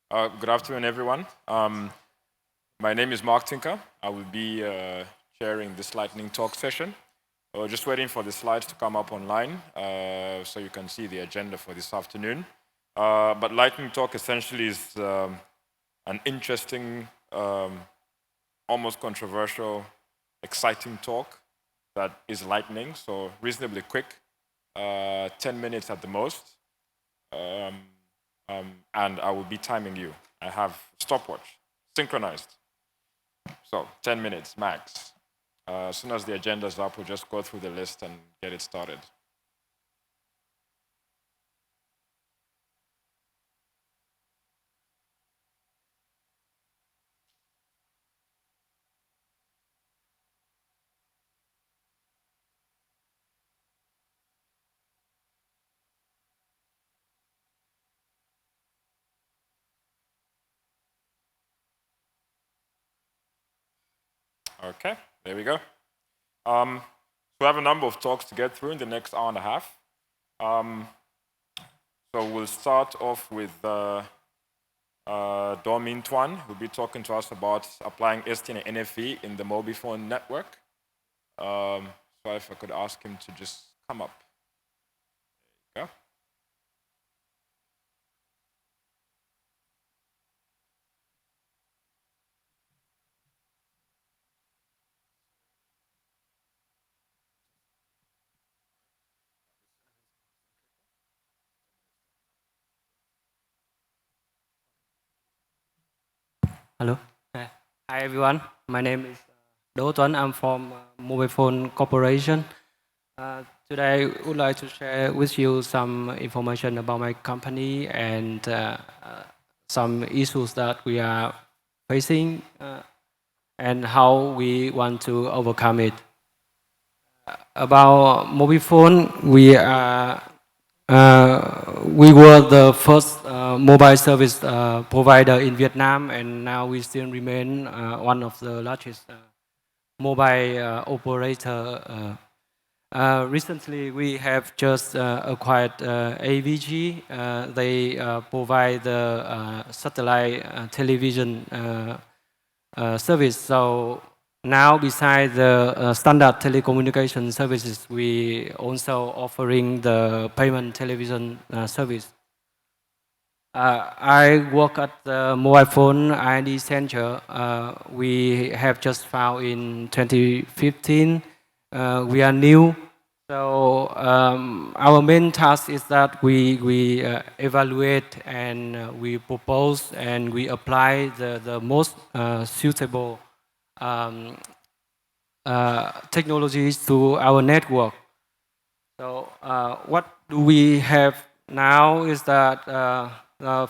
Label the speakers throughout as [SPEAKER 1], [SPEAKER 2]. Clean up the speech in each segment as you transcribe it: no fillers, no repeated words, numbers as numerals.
[SPEAKER 1] Good afternoon, everyone. My name is Mark Tinker. I will be chairing this lightning talk session. We're just waiting for the slides to come up online so you can see the agenda for this afternoon. But lightning talk essentially is an interesting, almost controversial, exciting talk that is lightning, so reasonably quick, 10 minutes at the most. And I will be timing you. I have stopwatch, synchronized. So 10 minutes max. As soon as the agenda is up, we'll just go through the list and get it started. Okay, there we go. So we have a number of talks to get through in the next hour and a half. So we'll start off with Do Min Tuan, who'll be talking to us about applying ST and NFV in the mobile phone network. So if I could ask him to just come up. There you go.
[SPEAKER 2] Hello. Hi everyone. My name is Do Tuan. I'm from Mobile Phone Corporation. Today, I would like to share with you some information about my company and some issues that we are facing and how we want to overcome it. About mobile phone, we were the first mobile service provider in Vietnam, and now we still remain one of the largest mobile operator. Recently, we have just acquired AVG. They provide the satellite television service. So now, besides the standard telecommunication services, we also offering the payment television service. I work at the mobile phone ID center. We have just found in 2015. We are new, so our main task is that we evaluate and we propose and we apply the most suitable technologies to our network. So what do we have now is that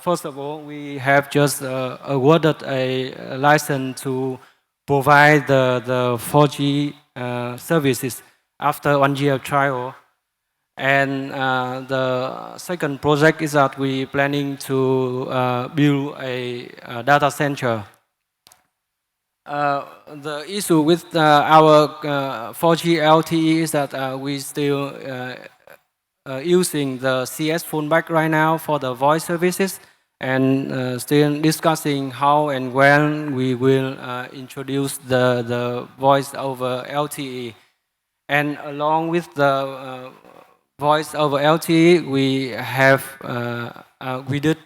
[SPEAKER 2] first of all, we have just awarded a license to provide the 4G services after 1 year trial. And the second project is that we planning to build a data center. The issue with our 4G LTE is that we still using the CS phone back right now for the voice services, and still discussing how and when we will introduce the voice over LTE. And along with the voice over LTE, we did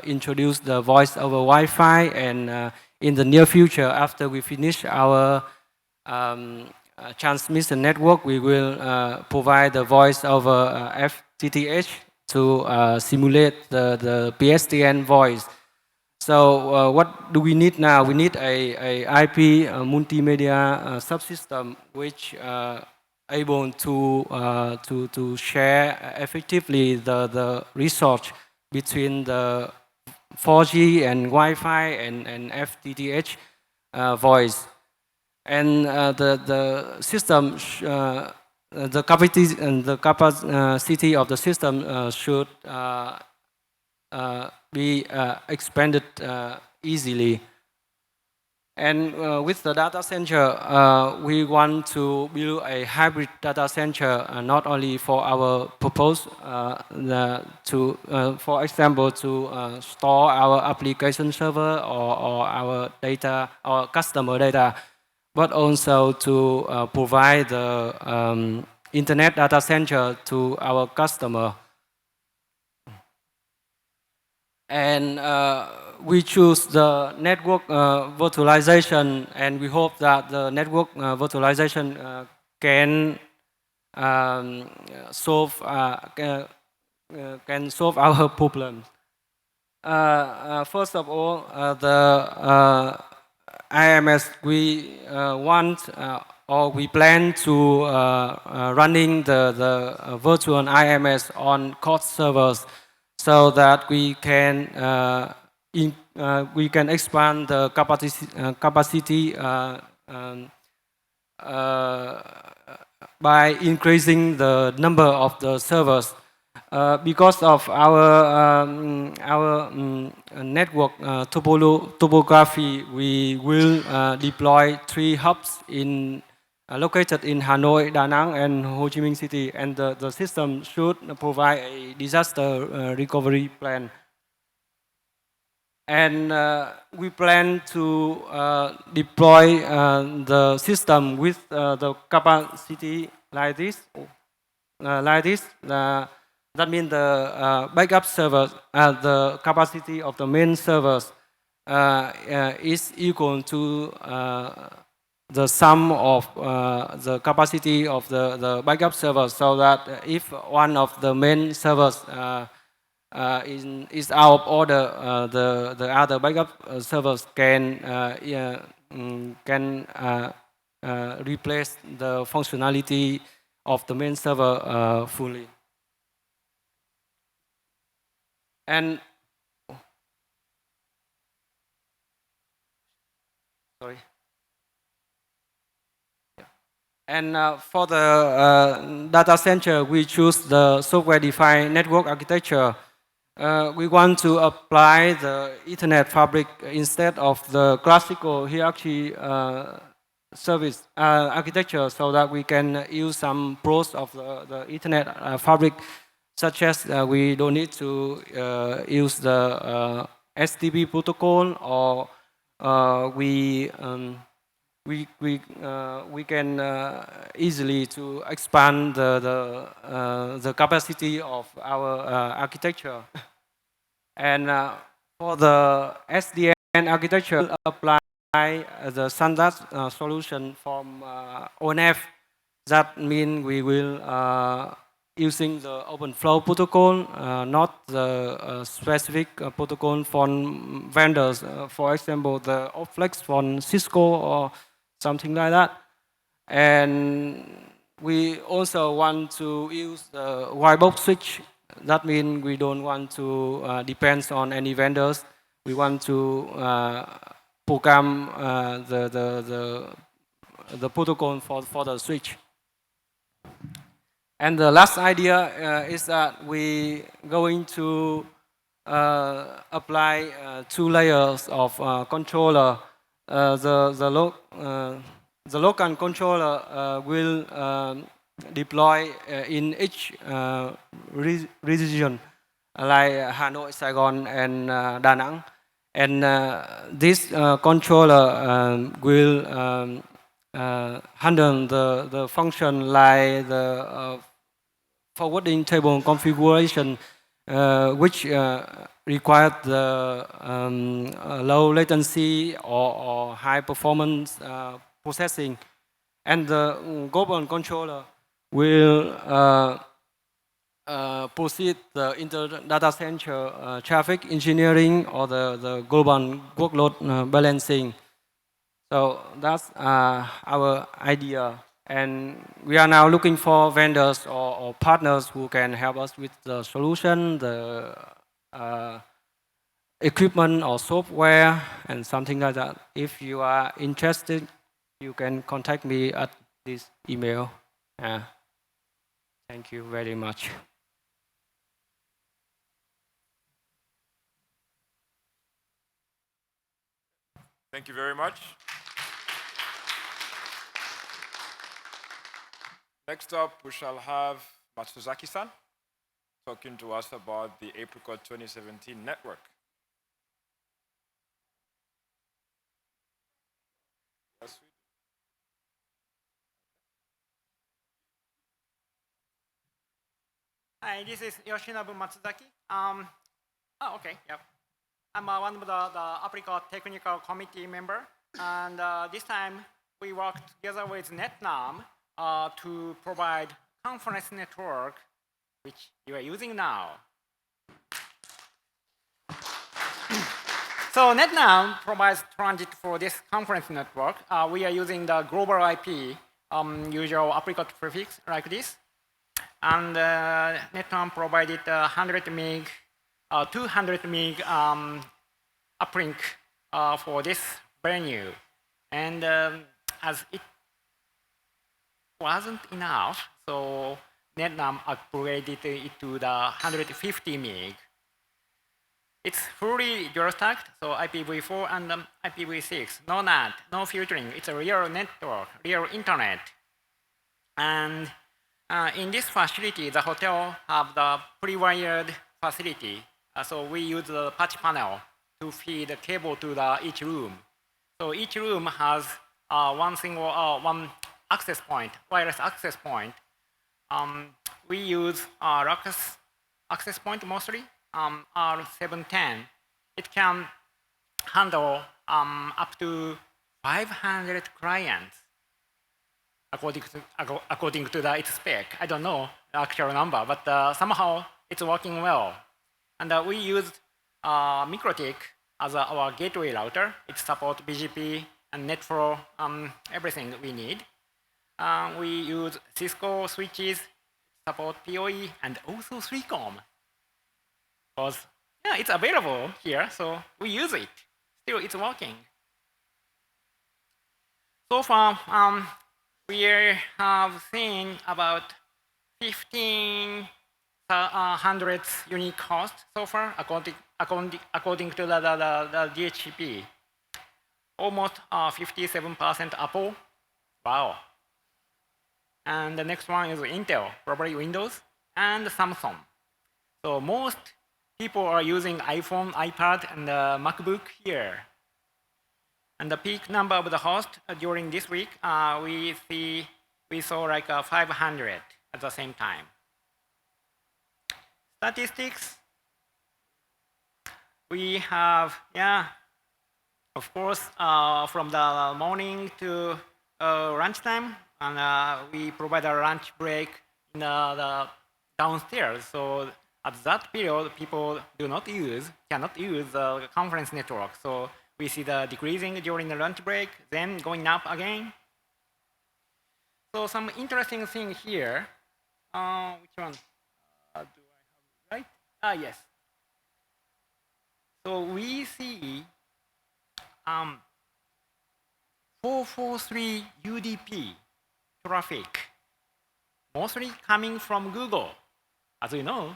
[SPEAKER 2] introduce the voice over Wi-Fi, and in the near future, after we finish our transmission network, we will provide the voice over FTTH to simulate the PSTN voice. So what do we need now? We need a IP multimedia subsystem which able to share effectively the resource between the 4G and Wi-Fi and FTTH voice. And the system, the capacity of the system should be expanded easily. And with the data center, we want to build a hybrid data center, not only for our purpose, for example, to store our application server or our data, or customer data, but also to provide the internet data center to our customer. And we choose the network virtualization, and we hope that the network virtualization can um, solve can solve our problems. First of all, the IMS we want or we plan to running the virtual IMS on COD servers, so that we can expand the capacity by increasing the number of the servers. Because of our network topography, we will deploy 3 hubs located in Hanoi, Da Nang, and Ho Chi Minh City, and the system should provide a disaster recovery plan. And we plan to deploy the system with the capacity like this. That means the backup servers, the capacity of the main servers is equal to the sum of the capacity of the backup servers, so that if one of the main servers is out of order, the other backup servers can replace the functionality of the main server fully. And sorry. And for the data center, we choose the software-defined network architecture. We want to apply the Ethernet fabric instead of the classical hierarchy service architecture, so that we can use some pros of the Ethernet fabric, such as we don't need to use the STP protocol, or we can easily to expand the capacity of our architecture. And for the SDN architecture, we'll apply the standard solution from ONF. That means we will using the open flow protocol, not the specific protocol from vendors. For example, the Opflex from Cisco or something like that. And we also want to use the white box switch. That means we don't want to depend on any vendors. We want to program the protocol for the switch. And the last idea is that we going to apply 2 layers of controller. The local controller will deploy in each region, like Hanoi, Saigon, and Da Nang. And this controller will handle the function like the forwarding table configuration, which requires the low latency or high performance processing. And the global controller will proceed the inter-data center traffic engineering or the global workload balancing. So that's our idea. And we are now looking for vendors or partners who can help us with the solution, the equipment or software, and something like that. If you are interested, you can contact me at this email. Thank you very much.
[SPEAKER 1] Thank you very much. Next up, we shall have Matsuzaki-san talking to us about the APRICOT 2017 network. Yes,
[SPEAKER 3] Hi, this is Yoshinobu Matsuzaki. Okay, yep. I'm one of the APRICOT technical committee member, and this time we worked together with NetNam to provide conference network, which you are using now. So NetNam provides transit for this conference network. We are using the global IP, usual APRICOT prefix like this. And NetNam provided 100 meg, 200 meg uplink for this venue. And as it wasn't enough, so NetNam upgraded it to the 150 meg. It's fully dual stacked, so IPv4 and IPv6. No NAT, no filtering. It's a real network, real internet. And in this facility, the hotel have the pre-wired facility. So we use the patch panel to feed the cable to each room. So each room has one access point, wireless access point. We use Ruckus access point mostly, R710. It can handle up to 500 clients. According to its spec. I don't know the actual number, but somehow it's working well. And we used MikroTik as our gateway router. It supports BGP and NetFlow, everything we need. We use Cisco switches, support PoE, and also 3Com. Because yeah, it's available here, so we use it. Still, it's working. So far, we have seen about 1,500 unique hosts so far, according to the DHCP. Almost 57% Apple. Wow. And the next one is Intel, probably Windows, and Samsung. So most people are using iPhone, iPad, and MacBook here. And the peak number of the hosts during this week, we saw like 500 at the same time. Statistics, we have, of course, from the morning to lunchtime, and we provide a lunch break in the downstairs. So at that period, people cannot use the conference network. So we see the decreasing during the lunch break, then going up again. So some interesting thing here. Which one? Do I have right? Yes. So we see 443 UDP traffic, mostly coming from Google. As you know,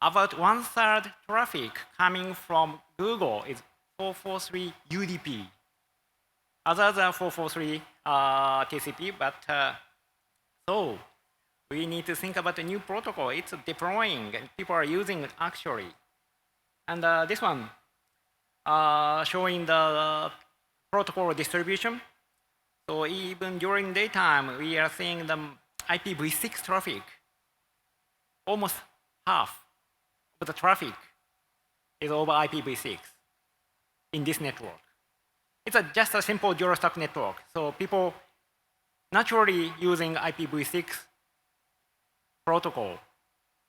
[SPEAKER 3] about 1/3 traffic coming from Google is 443 UDP. Others are 443 TCP, but so we need to think about a new protocol. It's deploying, and people are using it actually. And this one showing the protocol distribution. So even during daytime, we are seeing the IPv6 traffic. Almost half of the traffic is over IPv6 in this network. It's just a simple dual stack network. So people naturally using IPv6 protocol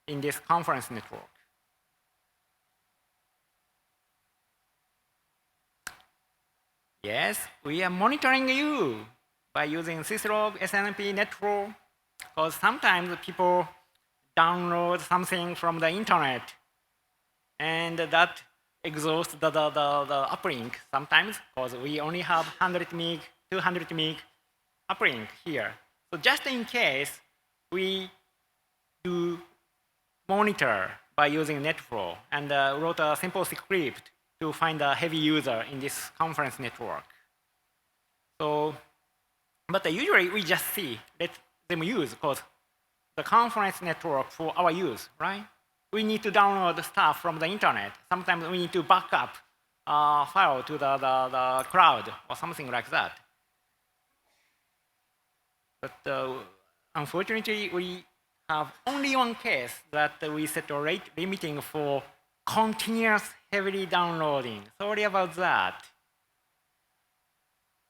[SPEAKER 3] in this conference network. Yes, we are monitoring you by using syslog, SNMP, NetFlow, because sometimes people download something from the internet, and that exhausts the uplink sometimes, because we only have 100 meg, 200 meg uplink here. So just in case, we do monitor by using NetFlow and wrote a simple script to find a heavy user in this conference network. So, but usually we just let them use because the conference network for our use, right? We need to download stuff from the internet. Sometimes we need to back up a file to the cloud or something like that. But unfortunately, we have only one case that we set a rate limiting for continuous heavily downloading. Sorry about that.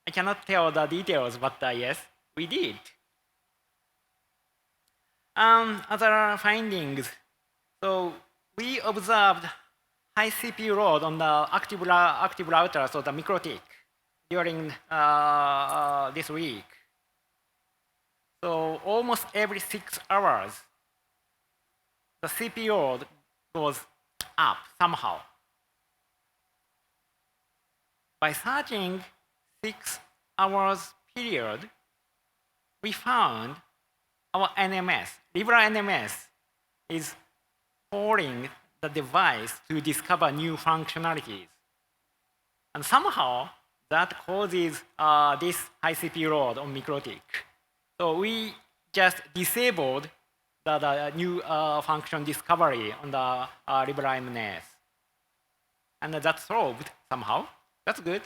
[SPEAKER 3] I cannot tell the details, but yes, we did. Other findings. So we observed high CPU load on the active router, so the MikroTik, during this week. So almost every 6 hours, the CPU load goes up somehow. By searching 6 hours period, we found our NMS, liberal NMS, is calling the device to discover new functionalities. And somehow, that causes this high CPU load on MikroTik. So we just disabled the new function discovery on the liberal NMS. And that's solved somehow. That's good.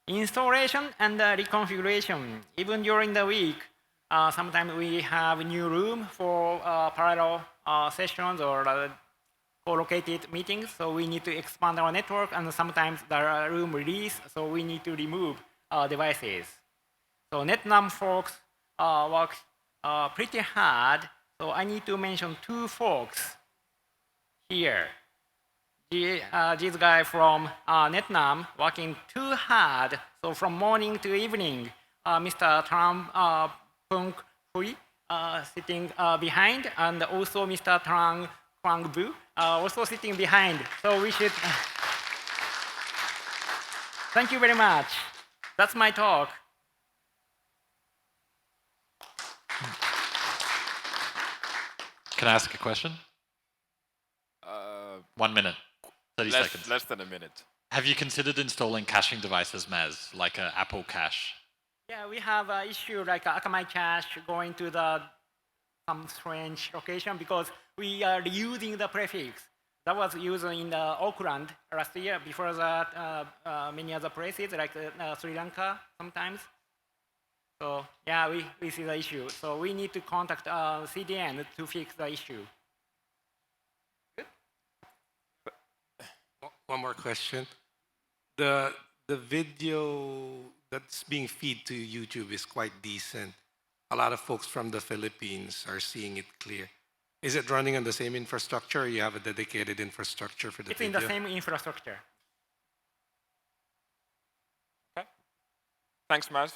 [SPEAKER 3] Installation and reconfiguration. Even during the week, sometimes we have a new room for parallel sessions or co-located meetings, so we need to expand our network, and sometimes the room release, so we need to remove devices. So NetNum folks work pretty hard, so I need to mention 2 folks here. This guy from NetNum working too hard, so from morning to evening, Mr. Tram Pung Hui sitting behind, and also Mr. Trang Quang Bu also sitting behind. So we should. Thank you very much. That's my talk.
[SPEAKER 4] Can I ask a question? 1 minute, 30 seconds.
[SPEAKER 1] Less than a minute.
[SPEAKER 4] Have you considered installing caching devices, Maz, like an Apple cache?
[SPEAKER 3] Yeah, we have an issue like Akamai cache going to some strange location because we are reusing the prefix. That was used in Auckland last year. Before that, many other places like Sri Lanka sometimes. So yeah, we see the issue. So we need to contact CDN to fix the issue. Good.
[SPEAKER 5] One more question. The video that's being fed to YouTube is quite decent. A lot of folks from the Philippines are seeing it clear. Is it running on the same infrastructure, or you have a dedicated infrastructure for the video?
[SPEAKER 3] It's in the same infrastructure.
[SPEAKER 1] Okay. Thanks, Maz.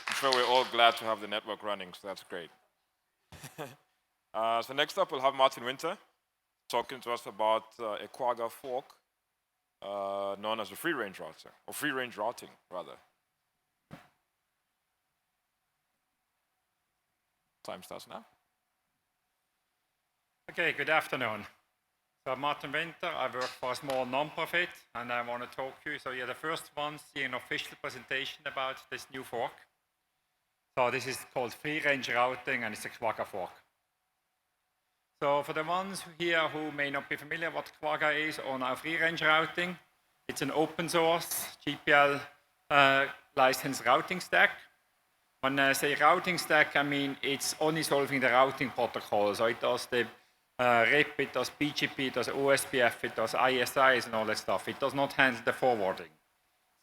[SPEAKER 1] I'm sure we're all glad to have the network running, so that's great. So next up, we'll have Martin Winter talking to us about a Quagga fork known as a free-range router, or free-range routing, rather. Time starts now.
[SPEAKER 6] Okay, good afternoon. So I'm Martin Winter. I work for a small non-profit, and I want to talk to you. So you're the first one seeing an official presentation about this new fork. So this is called free-range routing, and it's a Quagga fork. So for the ones here who may not be familiar what Quagga is on our free-range routing, it's an open source GPL licensed routing stack. When I say routing stack, I mean it's only solving the routing protocol. So it does the RIP, it does BGP, it does OSPF, it does ISIs and all that stuff. It does not handle the forwarding.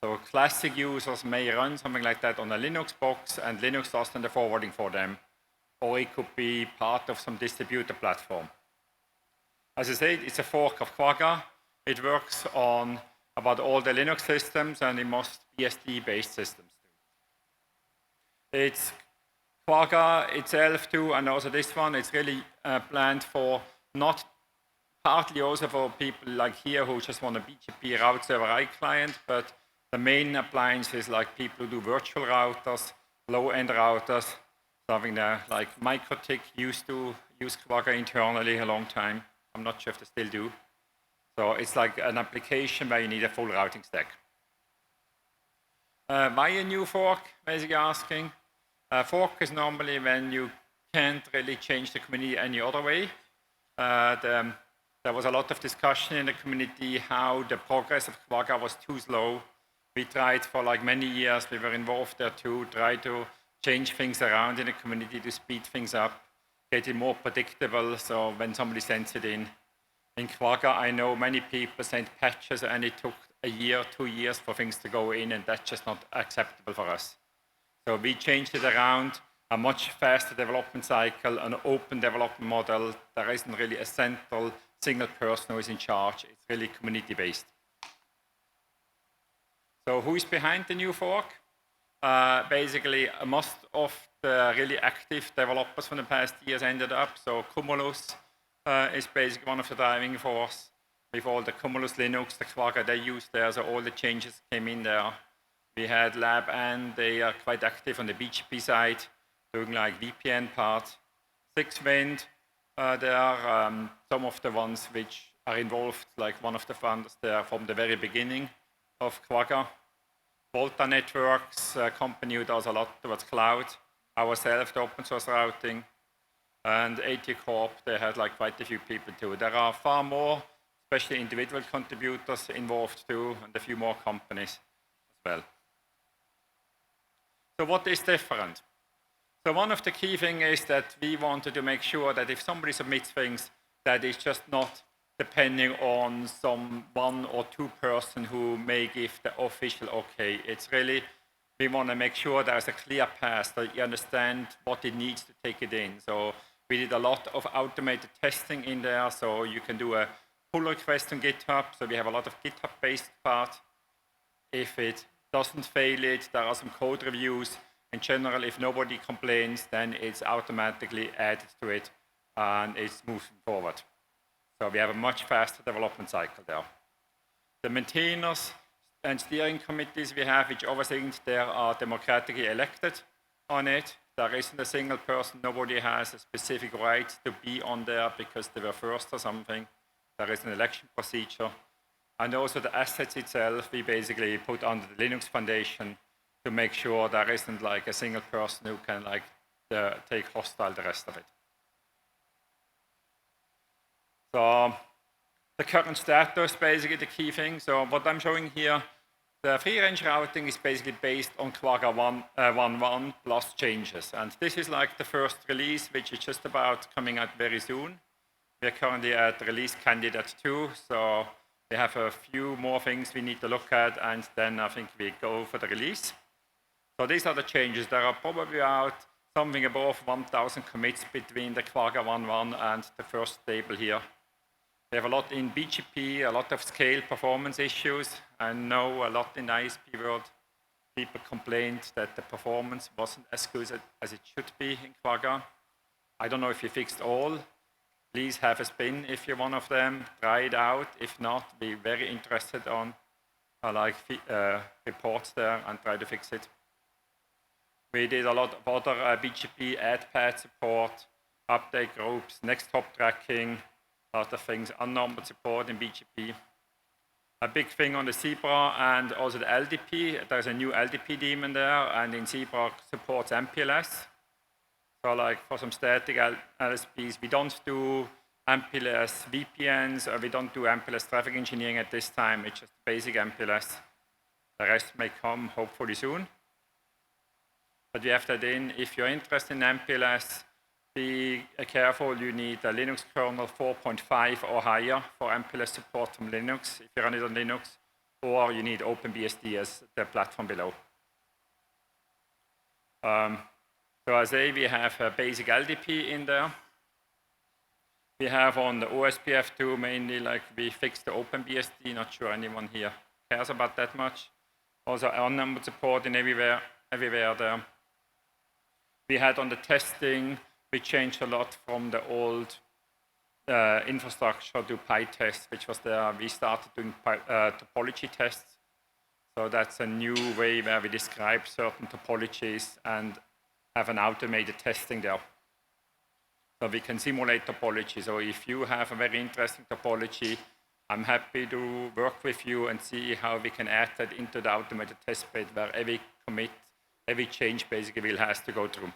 [SPEAKER 6] So classic users may run something like that on a Linux box, and Linux does then the forwarding for them. Or it could be part of some distributor platform. As I said, it's a fork of Quagga. It works on about all the Linux systems and in most BSD-based systems. It's Quagga itself too, and also this one, it's really planned for not partly also for people like here who just want a BGP route server I client, but the main appliance is like people who do virtual routers, low-end routers, something that like MikroTik used to use Quagga internally a long time I'm not sure if they still do. So it's like an application where you need a full routing stack. Why a new fork, basically asking? Fork is normally when you can't really change the community any other way. There was a lot of discussion in the community how the progress of Quagga was too slow. We tried for like many years, we were involved there too, try to change things around in the community to speed things up, get it more predictable, so when somebody sends it in Quagga, I know many people sent patches and it took a year, 2 years for things to go in, and that's just not acceptable for us. So we changed it around, a much faster development cycle, an open development model. There isn't really a central single person who is in charge. It's really community-based. So who is behind the new fork? Basically, most of the really active developers from the past years ended up. So Cumulus is basically one of the driving force with all the Cumulus Linux, the Quagga they use there, so all the changes came in there. We had Lab, and they are quite active on the BGP side, doing like VPN part. SixWind, there are some of the ones which are involved, like one of the founders there from the very beginning of Quagga. Volta Networks, a company who does a lot towards cloud. Ourselves, the open source routing. And AT Corp, they had like quite a few people too. There are far more, especially individual contributors involved too, and a few more companies as well. So what is different? So one of the key things is that we wanted to make sure that if somebody submits things, that it's just not depending on some 1 or 2 person who may give the official okay. It's really, we want to make sure there's a clear path, that you understand what it needs to take it in. So we did a lot of automated testing in there, so you can do a pull request on GitHub. So we have a lot of GitHub-based part. If it doesn't fail it, there are some code reviews. In general, if nobody complains, then it's automatically added to it and it's moving forward. So we have a much faster development cycle there. The maintainers and steering committees we have, which oversees, they are democratically elected on it. There isn't a single person, nobody has a specific right to be on there because they were first or something. There is an election procedure. And also the assets itself, we basically put under the Linux Foundation to make sure there isn't like a single person who can like take hostile the rest of it. So the current status, basically the key thing. So what I'm showing here, the free-range routing is basically based on Quagga 1.1 plus changes. And this is like the first release, which is just about coming out very soon. We are currently at release candidate 2, so we have a few more things we need to look at, and then I think we go for the release. So these are the changes. There are probably about something above 1,000 commits between the Quagga 1.1 and the first table here. We have a lot in BGP, a lot of scale performance issues. I know a lot in the ISP world. People complained that the performance wasn't as good as it should be in Quagga. I don't know if you fixed all. Please have a spin if you're one of them. Try it out. If not, be very interested on reports there and try to fix it. We did a lot of other BGP add pad support, update groups, next hop tracking, a lot of things, unnumbered support in BGP. A big thing on the Zebra and also the LDP. There's a new LDP daemon there, and in Zebra supports MPLS. So like for some static LSPs, we don't do MPLS VPNs, or we don't do MPLS traffic engineering at this time. It's just basic MPLS. The rest may come hopefully soon. But we have that in. If you're interested in MPLS, be careful. You need a Linux kernel 4.5 or higher for MPLS support from Linux, if you run it on Linux, or you need OpenBSD as the platform below. So as we have a basic LDP in there. We have on the OSPF2 mainly, like we fixed the OpenBSD. Not sure anyone here cares about that much. Also unnumbered support in everywhere there. We had on the testing, we changed a lot from the old infrastructure to PyTest, which was there. We started doing topology tests. So that's a new way where we describe certain topologies and have an automated testing there. So we can simulate topology. So if you have a very interesting topology, I'm happy to work with you and see how we can add that into the automated test bed where every commit, every change basically will has to go through.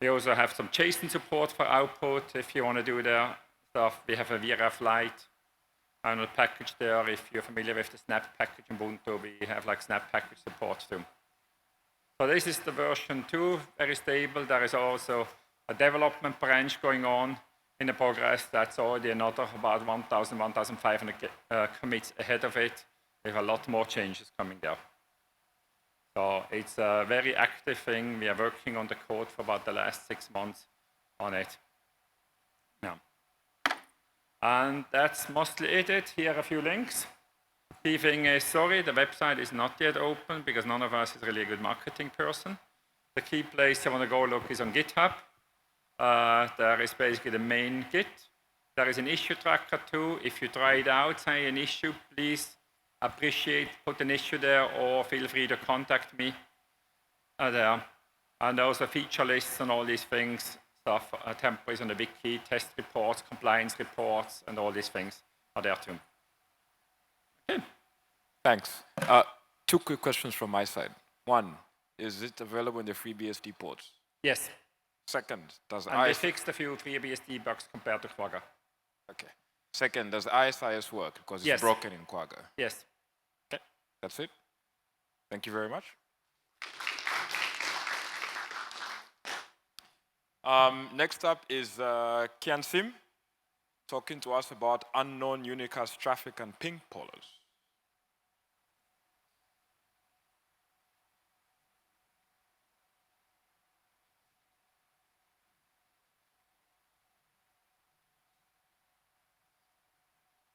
[SPEAKER 6] We also have some JSON support for output if you want to do their stuff. We have a VRF Lite and a package there. If you're familiar with the Snap package in Ubuntu, we have like Snap package support too. So this is the version 2, very stable. There is also a development branch going on in the progress. That's already another about 1,000, 1,500 commits ahead of it. We have a lot more changes coming there. So it's a very active thing. We are working on the code for about the last 6 months on it. Yeah. And that's mostly it. Here are a few links. Key thing is, sorry, the website is not yet open because none of us is really a good marketing person. The key place I want to go look is on GitHub. There is basically the main Git. There is an issue tracker too. If you try it out, say an issue, please put an issue there or feel free to contact me there. And also feature lists and all these things, stuff, templates on the wiki, test reports, compliance reports, and all these things are there too. Okay.
[SPEAKER 1] Thanks. 2 quick questions from my side. 1, is it available in the FreeBSD ports?
[SPEAKER 6] Yes.
[SPEAKER 1] Second, does
[SPEAKER 6] And they fixed a few FreeBSD bugs compared to Quagga.
[SPEAKER 1] Okay. Second, does ISIS work? Because it's
[SPEAKER 6] Yes.
[SPEAKER 1] broken in Quagga.
[SPEAKER 6] Yes.
[SPEAKER 1] Okay, that's it. Thank you very much. Next up is Kian Sim, talking to us about unknown unicast traffic and ping pollers.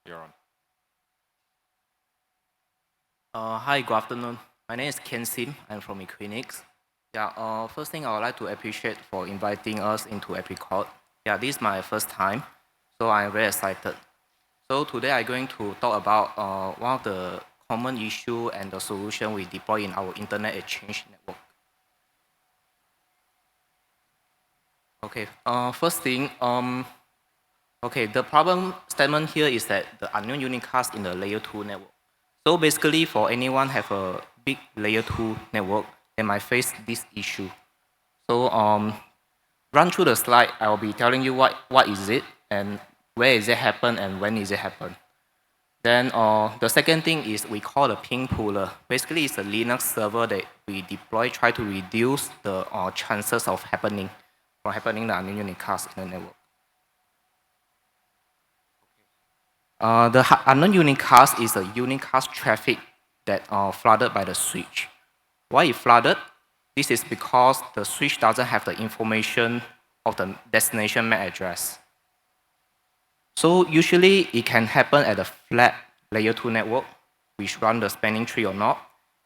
[SPEAKER 1] You're on.
[SPEAKER 7] Hi, good afternoon. My name is Ken Sim. I'm from Equinix. Yeah, first thing I would like to appreciate for inviting us into APRICOT. Yeah, this is my first time, so I'm very excited. So today I'm going to talk about one of the common issue and the solution we deploy in our Internet Exchange network. Okay, first thing, okay, the problem statement here is that the unknown unicast in the layer 2 network. So basically, for anyone have a big layer 2 network, they might face this issue. So run through the slide, I'll be telling you what is it, and where is it happen, and when is it happen. Then the second thing is we call the ping pooler. Basically, it's a Linux server that we deploy, try to reduce the chances of the unknown unicast in the network. The unknown unicast is a unicast traffic that flooded by the switch. Why it flooded? This is because the switch doesn't have the information of the destination MAC address. So usually it can happen at a flat layer 2 network, which run the spanning tree or not.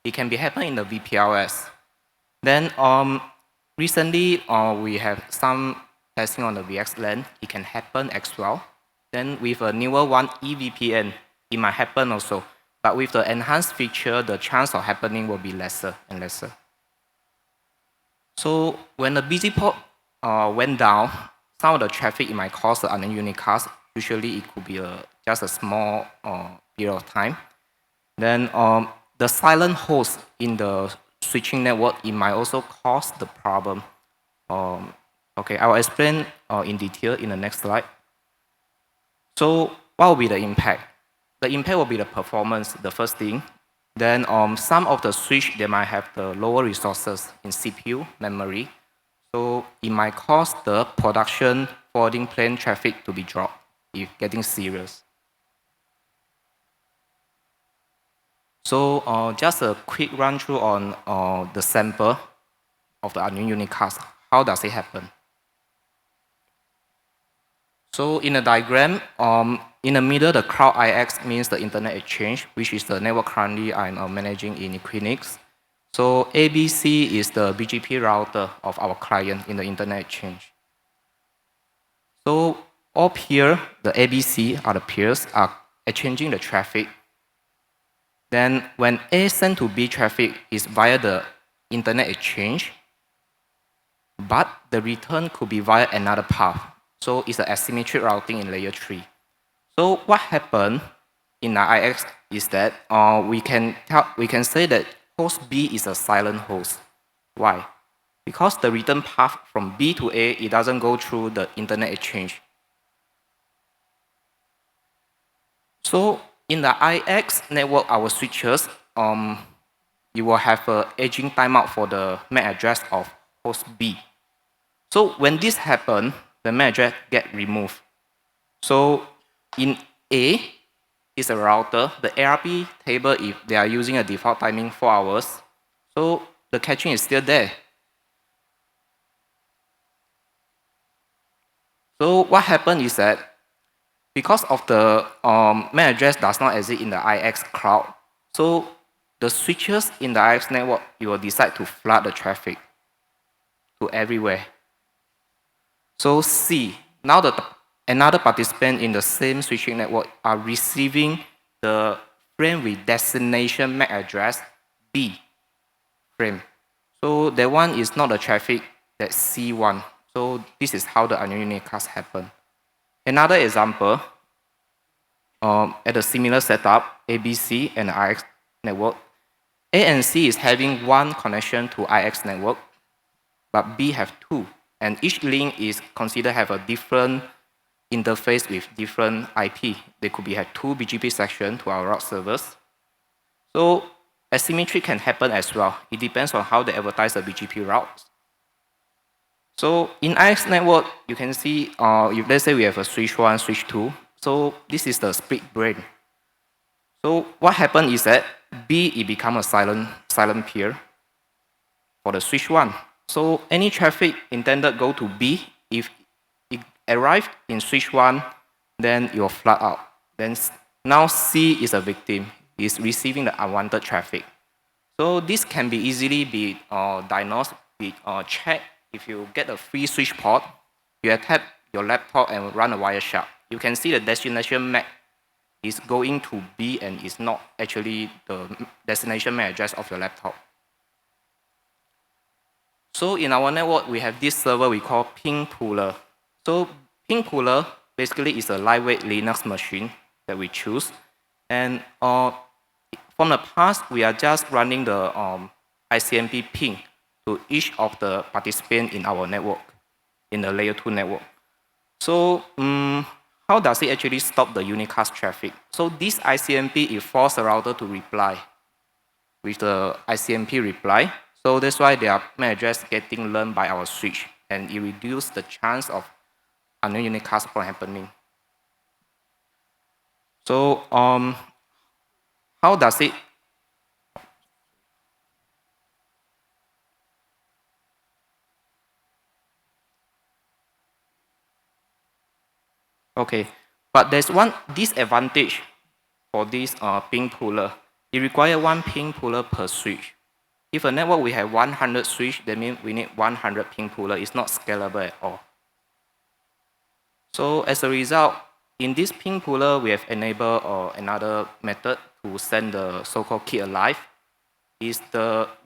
[SPEAKER 7] It can be happen in the VPLS. Then recently we have some testing on the VXLAN. It can happen as well. Then with a newer one, EVPN, it might happen also. But with the enhanced feature, the chance of happening will be lesser and lesser. So when the busy port went down, some of the traffic it might cause the unknown unicast. Usually it could be just a small period of time. Then the silent host in the switching network, it might also cause the problem. Okay, I will explain in detail in the next slide. So what will be the impact? The impact will be the performance, the first thing. Then some of the switch, they might have the lower resources in CPU, memory. So it might cause the production forwarding plane traffic to be dropped if getting serious. So just a quick run through on the sample of the unknown unicast. How does it happen? So in the diagram, in the middle, the Cloud IX means the Internet Exchange, which is the network currently I'm managing in Equinix. So ABC is the BGP router of our client in the Internet Exchange. So up here, the ABC are the peers are exchanging the traffic. Then when A send to B traffic is via the Internet Exchange, but the return could be via another path. So it's an asymmetric routing in layer 3. So what happened in the IX is that we can say that host B is a silent host. Why? Because the return path from B to A, it doesn't go through the internet exchange. So in the IX network, our switches, you will have an aging timeout for the MAC address of host B. So when this happens, the MAC address get removed. So in A is a router, the ARP table, if they are using a default timing 4 hours, so the caching is still there. So what happened is that because of the MAC address does not exist in the IX cloud, so the switches in the IX network, you will decide to flood the traffic to everywhere. So C, now another participant in the same switching network are receiving the frame with destination MAC address B frame. So that one is not the traffic that C1. So this is how the unknown unicast happen. Another example, at a similar setup, ABC and IX network, A and C is having one connection to IX network, but B have two, and each link is considered have a different interface with different IP. They could have two BGP sections to our route servers. So asymmetry can happen as well. It depends on how they advertise the BGP routes. So in IX network, you can see, if let's say we have a switch 1, switch 2, so this is the split brain. So what happened is that B, it becomes a silent peer for the switch 1. So any traffic intended go to B, if it arrived in switch 1, then it will flood out. Then now C is a victim, is receiving the unwanted traffic. So this can be easily be diagnosed, be checked. If you get a free switch port, you tap your laptop and run a Wireshark. You can see the destination MAC is going to B and is not actually the destination MAC address of your laptop. So in our network, we have this server we call ping pooler. So ping pooler basically is a lightweight Linux machine that we choose. And from the past, we are just running the ICMP ping to each of the participants in our network, in the layer 2 network. So how does it actually stop the unicast traffic? So this ICMP, it forces the router to reply with the ICMP reply. So that's why their MAC address getting learned by our switch, and it reduces the chance of unknown unicast from happening. So how does it? Okay, but there's one disadvantage for this ping pooler. It requires one ping pooler per switch. If a network we have 100 switch, that means we need 100 ping pooler. It's not scalable at all. So as a result, in this ping pooler, we have enabled another method to send the so-called key alive. We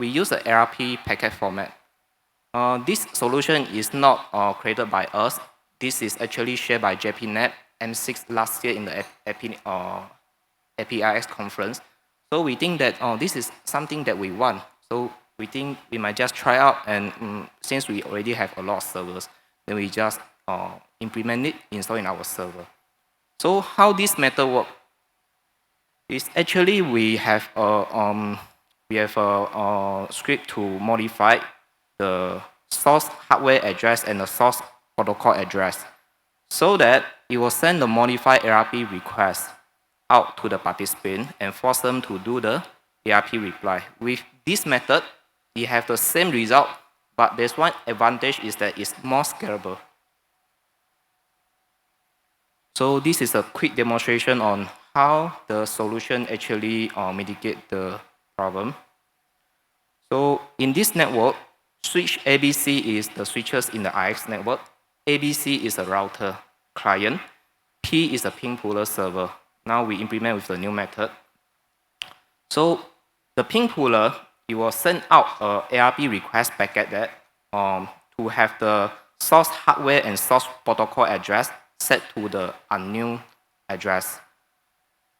[SPEAKER 7] use the ARP packet format. This solution is not created by us. This is actually shared by JPNet M6 last year in the APRICOT conference. So we think that this is something that we want. So we think we might just try out, and since we already have a lot of servers, then we just implement it, install in our server. So how this method works is actually we have a script to modify the source hardware address and the source protocol address, so that it will send the modified ARP request out to the participant and force them to do the ARP reply. With this method, you have the same result, but there's one advantage is that it's more scalable. So this is a quick demonstration on how the solution actually mitigate the problem. So in this network, switch ABC is the switches in the IX network. ABC is a router client. P is a ping pooler server. Now we implement with the new method. So the ping pooler, it will send out a ARP request packet that to to have the source hardware and source protocol address set to the unknown address.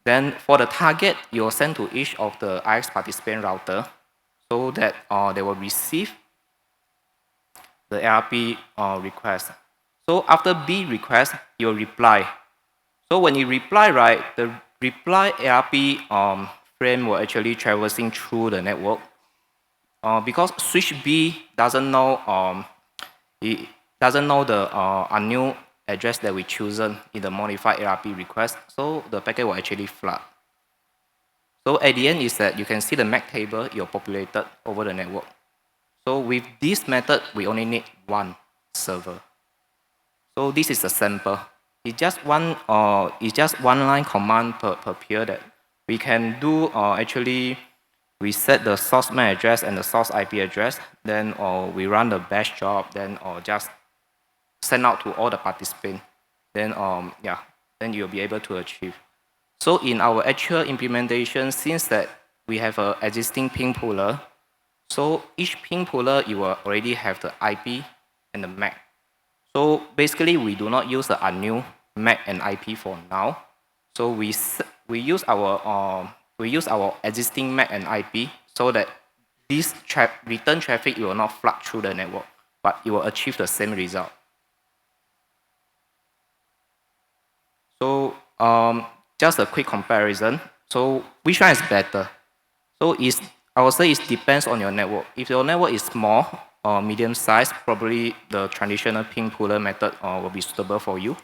[SPEAKER 7] Then for the target, you will send to each of the IX participant router so that they will receive the ARP request. So after B request, you will reply. So when you reply, right, the reply ARP frame will actually traversing through the network. Because switch B doesn't know it doesn't know the unknown address that we chosen in the modified ARP request, so the packet will actually flood. So at the end is that you can see the MAC table you populated over the network. So with this method, we only need one server. So this is a sample. It's just one line command per peer that we can do. Actually, we set the source MAC address and the source IP address. Then we run the bash job. Then just send out to all the participants. Then then you'll be able to achieve. So in our actual implementation, since that we have an existing ping pooler, so each ping pooler you will already have the IP and the MAC. So basically, we do not use the unknown MAC and IP for now. So we use our existing MAC and IP so that this return traffic will not flood through the network, but it will achieve the same result. So just a quick comparison. So which one is better? So I would say it depends on your network. If your network is small or medium size, probably the traditional ping pooler method will be suitable for you.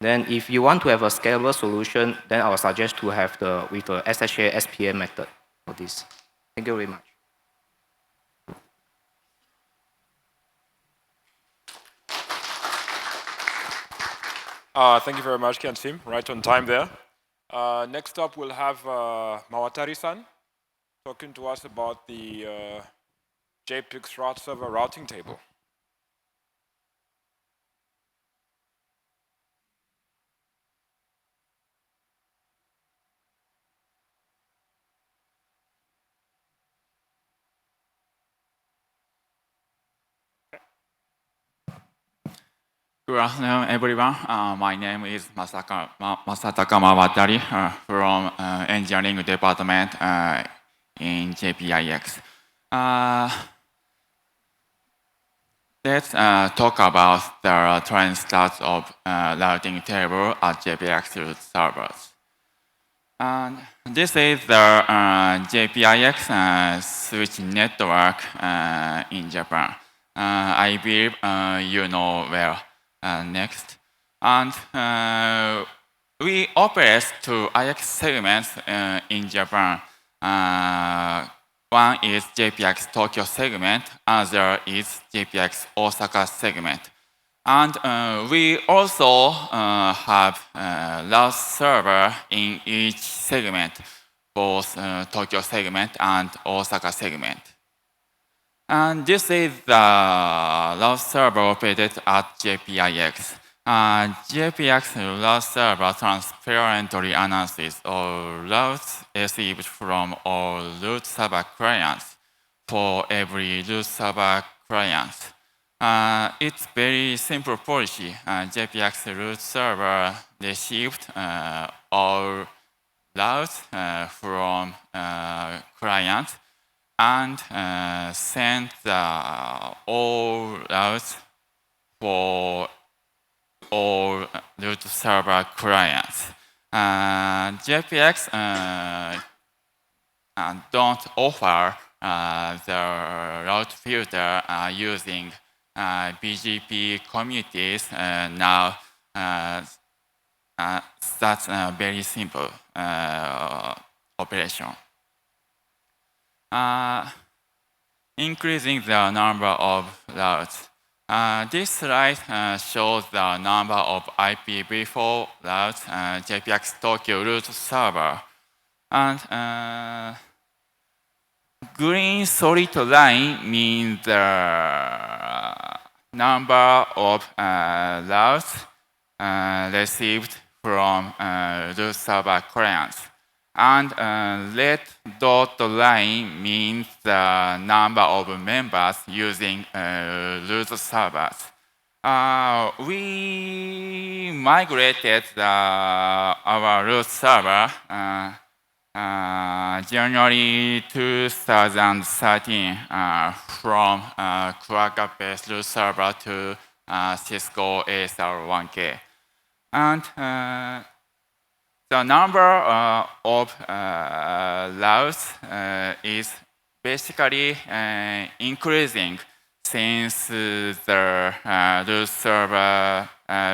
[SPEAKER 7] Then if you want to have a scalable solution, then I would suggest to have the SHA SPA method for this. Thank you very much.
[SPEAKER 1] Thank you very much, Ken Sim. Right on time there. Next up, we'll have Mawatari-san talking to us about the JPIX route server routing table.
[SPEAKER 8] Good afternoon, everyone. My name is Masataka Mawatari from Engineering Department in JPIX. Let's talk about the current status of routing table at JPIX root servers. And this is the JPIX switch network in Japan. I believe you know well. Next. And we operate two IX segments in Japan. One is JPIX Tokyo segment, other is JPIX Osaka segment. And we also have route server in each segment, both Tokyo segment and Osaka segment. And this is the route server operated at JPIX. JPIX route server transparently announces all routes received from all root server clients for every root server client. It's very simple policy. JPIX root server received all routes from clients and sent all routes for all root server clients. JPX don't offer the route filter using BGP communities now. That's a very simple operation. Increasing the number of routes. This slide shows the number of IPv4 routes JPX Tokyo root server. And green solid line means the number of routes received from root server clients. And red dot line means the number of members using root servers. We migrated our root server January 2013 from Kraken-based root server to Cisco ASR1K. And the number of routes is basically increasing since the root server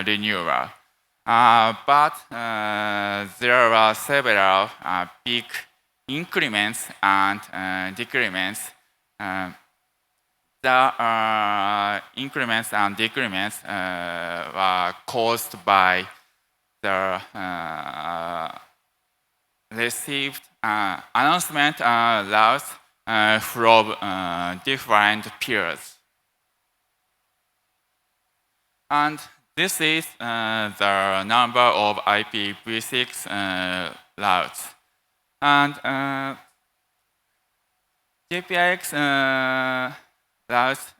[SPEAKER 8] renewal. But there are several big increments and decrements. The increments and decrements were caused by the received announcement routes from different peers. And this is the number of IPv6 routes. And JPIX routes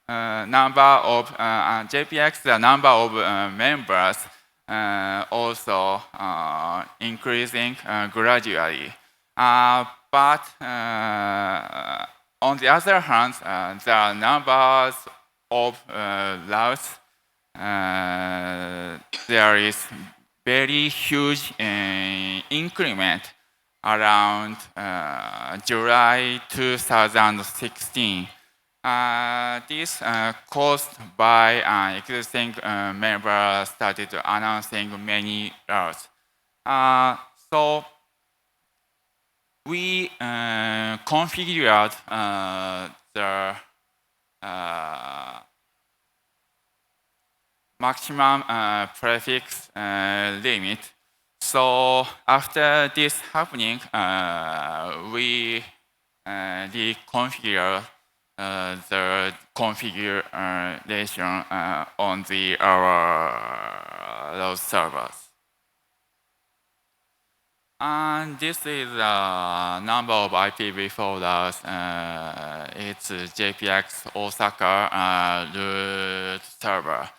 [SPEAKER 8] number of JPIX the number of members also increasing gradually. But on the other hand, the numbers of routes there is very huge increment around July 2016. This caused by existing members started announcing many routes. So we configured the maximum prefix limit. So after this happening, we reconfigure the configuration on our those servers. And this is the number of IPv4 routes. It's JPIX Osaka root server.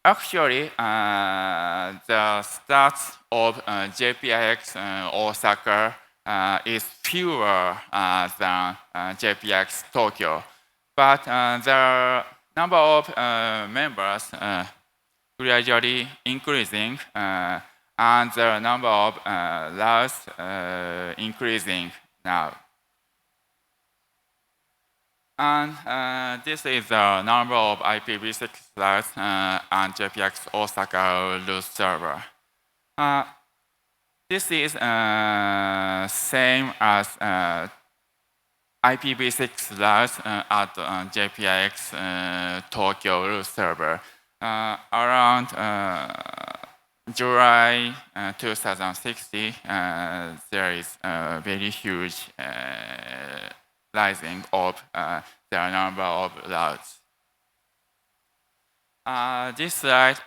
[SPEAKER 8] Actually, the stats of JPIX Osaka is fewer than JPIX Tokyo, but the number of members gradually increasing, and the number of routes increasing now. And this is the number of IPv6 routes and JPIX Osaka root server. This is same as IPv6 routes at JPIX Tokyo root server. Around July 2060, there is a very huge rising of the number of routes. This slide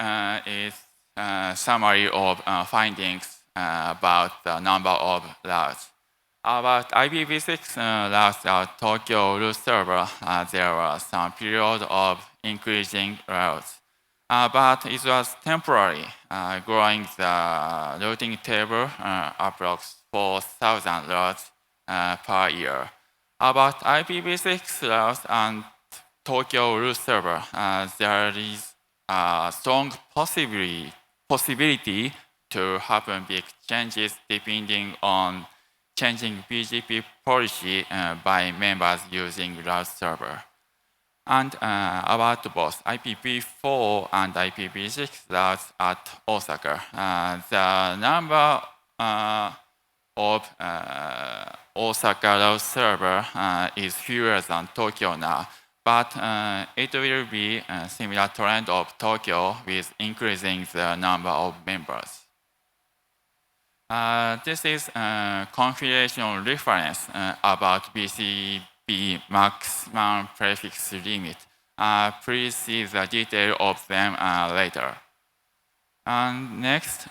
[SPEAKER 8] is a summary of findings about the number of routes. About IPv6 routes at Tokyo root server, there was some period of increasing routes. But it was temporary, growing the routing table approx 4,000 routes per year. About IPv6 routes and Tokyo root server, there is a strong possibility to happen big changes depending on changing BGP policy by members using route server. And about both IPv4 and IPv6 routes at Osaka, the number of Osaka route server is fewer than Tokyo now, but it will be a similar trend of Tokyo with increasing the number of members. This is a configuration reference about BCP maximum prefix limit. Please see the detail of them later. And next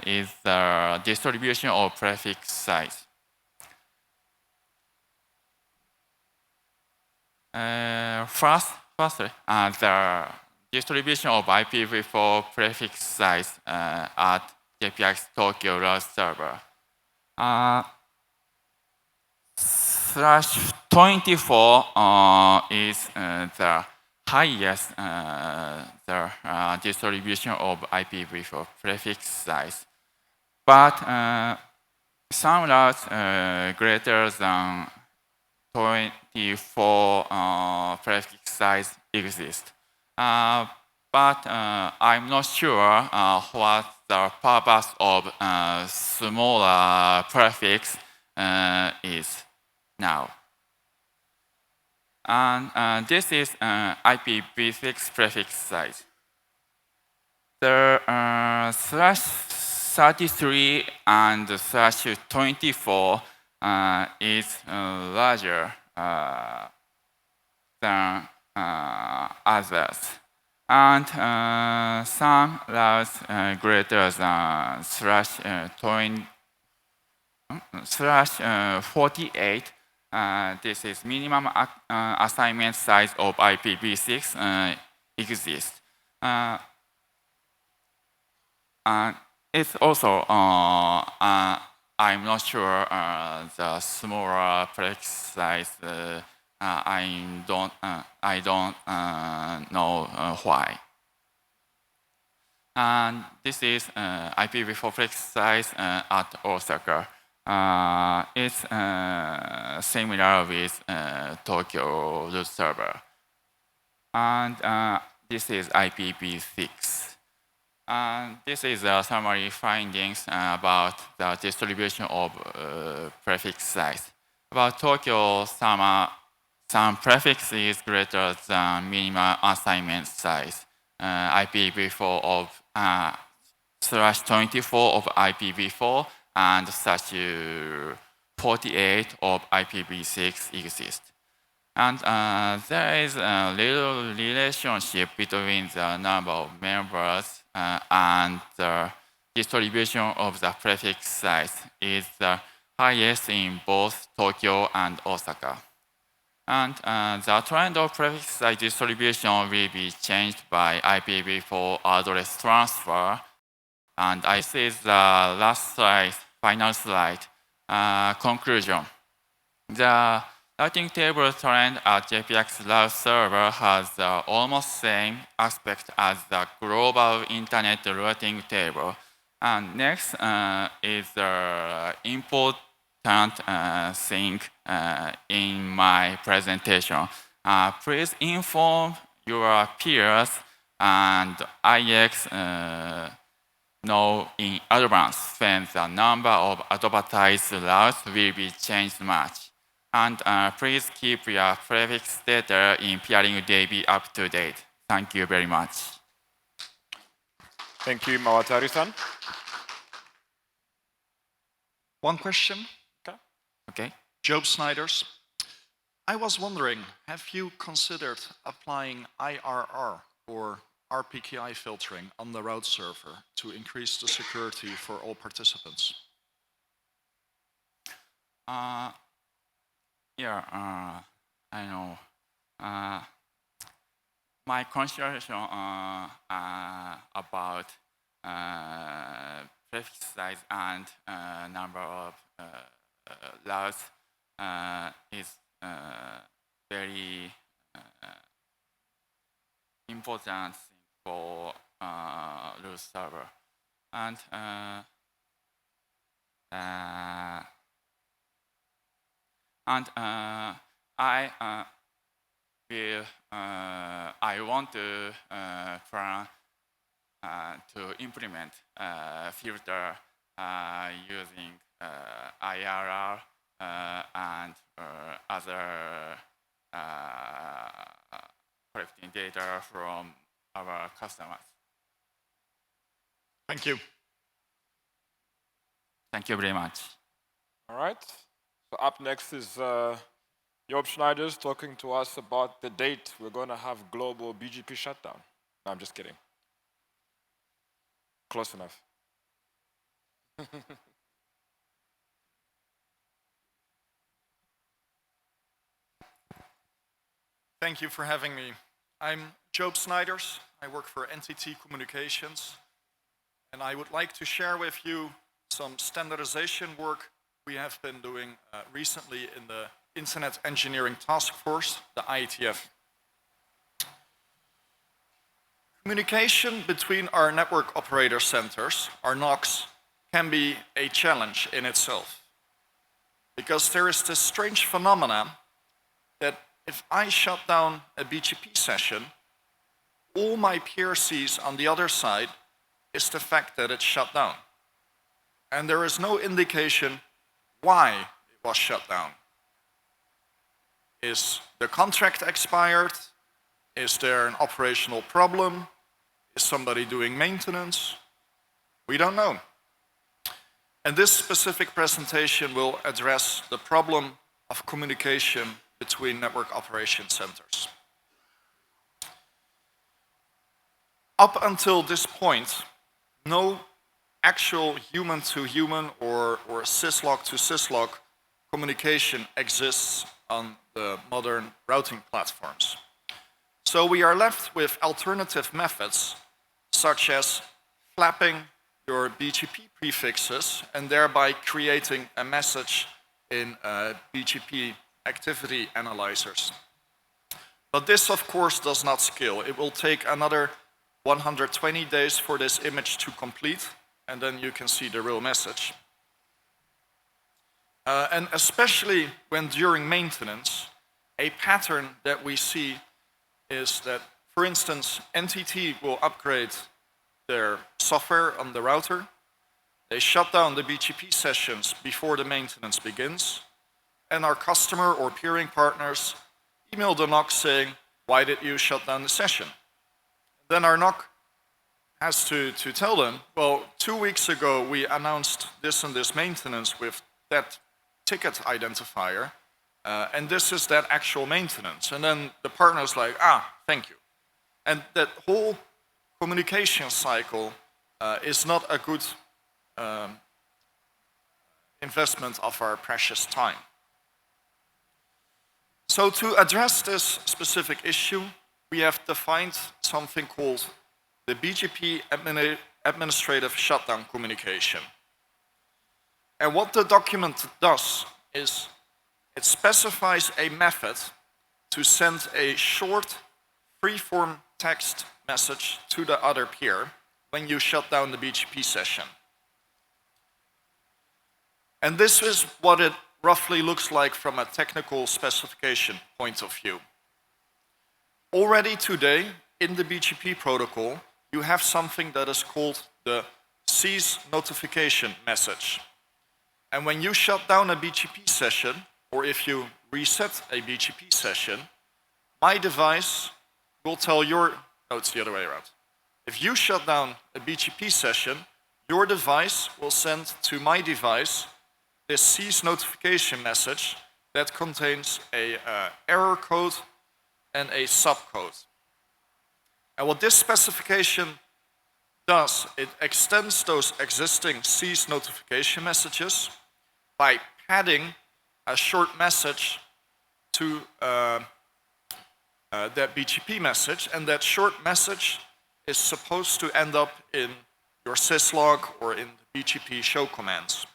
[SPEAKER 8] is the distribution of prefix size. Firstly, the distribution of IPv4 prefix size at JPIX Tokyo route server. Slash 24 is the highest distribution of IPv4 prefix size. But some routes greater than 24 prefix size exist. But I'm not sure what the purpose of smaller prefix is now. And this is IPv6 prefix size. The slash 33 and slash 24 is larger than others. And some routes greater than slash 48. This is minimum assignment size of IPv6 exists. It's also I'm not sure the smaller prefix size. I don't know why. And this is IPv4 prefix size at Osaka. It's similar with Tokyo root server. And this is IPv6. And this is the summary findings about the distribution of prefix size. About Tokyo, some prefix is greater than minimum assignment size. IPv4 of slash 24 of IPv4 and slash 48 of IPv6 exist. And there is a little relationship between the number of members and the distribution of the prefix size is the highest in both Tokyo and Osaka. And the trend of prefix size distribution will be changed by IPv4 address transfer. And this is the last slide, final slide, conclusion. The routing table trend at JPIX route server has the almost same aspect as the global internet routing table. And next is the important thing in my presentation. Please inform your peers and IX know in advance when the number of advertised routes will be changed much. And please keep your prefix data in peering DB up to date. Thank you very much.
[SPEAKER 1] Thank you, Mawatari-san.
[SPEAKER 9] One question.
[SPEAKER 8] Okay.
[SPEAKER 9] Job Snyders. I was wondering, have you considered applying IRR or RPKI filtering on the route server to increase the security for all participants?
[SPEAKER 8] Yeah, I know. My consideration about prefix size and number of routes is very important for root server. And I want to plan to implement filter using IRR and other collecting data from our customers.
[SPEAKER 9] Thank you.
[SPEAKER 8] Thank you very much.
[SPEAKER 1] All right. So up next is Job Schneiders talking to us about the date we're going to have global BGP shutdown. No, I'm just kidding. close enough.
[SPEAKER 9] Thank you for having me. I'm Joop Snijders. I work for NTT Communications. And I would like to share with you some standardization work we have been doing recently in the Internet Engineering Task Force, the IETF. Communication between our network operator centers, our NOCs, can be a challenge in itself. Because there is this strange phenomenon that if I shut down a BGP session, all my peer sees on the other side is the fact that it's shut down. And there is no indication why it was shut down. Is the contract expired? Is there an operational problem? Is somebody doing maintenance? We don't know. And this specific presentation will address the problem of communication between network operation centers. Up until this point, no actual human-to-human or syslog-to-syslog communication exists on the modern routing platforms. So we are left with alternative methods, such as flapping your BGP prefixes and thereby creating a message in BGP activity analyzers. But this, of course, does not scale. It will take another 120 days for this image to complete, and then you can see the real message. And especially when during maintenance, a pattern that we see is that, for instance, NTT will upgrade their software on the router. They shut down the BGP sessions before the maintenance begins, and our customer or peering partners email the NOC saying, why did you shut down the session? Then our NOC has to tell them, well, 2 weeks ago we announced this and this maintenance with that ticket identifier, and this is that actual maintenance. And then the partner's like, thank you. And that whole communication cycle is not a good investment of our precious time. So to address this specific issue, we have defined something called the BGP administrative shutdown communication. And what the document does is it specifies a method to send a short free-form text message to the other peer when you shut down the BGP session. And this is what it roughly looks like from a technical specification point of view. Already today, in the BGP protocol, you have something that is called the cease notification message. And when you shut down a BGP session, or if you reset a BGP session, my device will tell your, no, it's the other way around. If you shut down a BGP session, your device will send to my device this cease notification message that contains a error code and a subcode. And what this specification does, it extends those existing cease notification messages by padding a short message to that BGP message, and that short message is supposed to end up in your syslog or in the BGP show commands.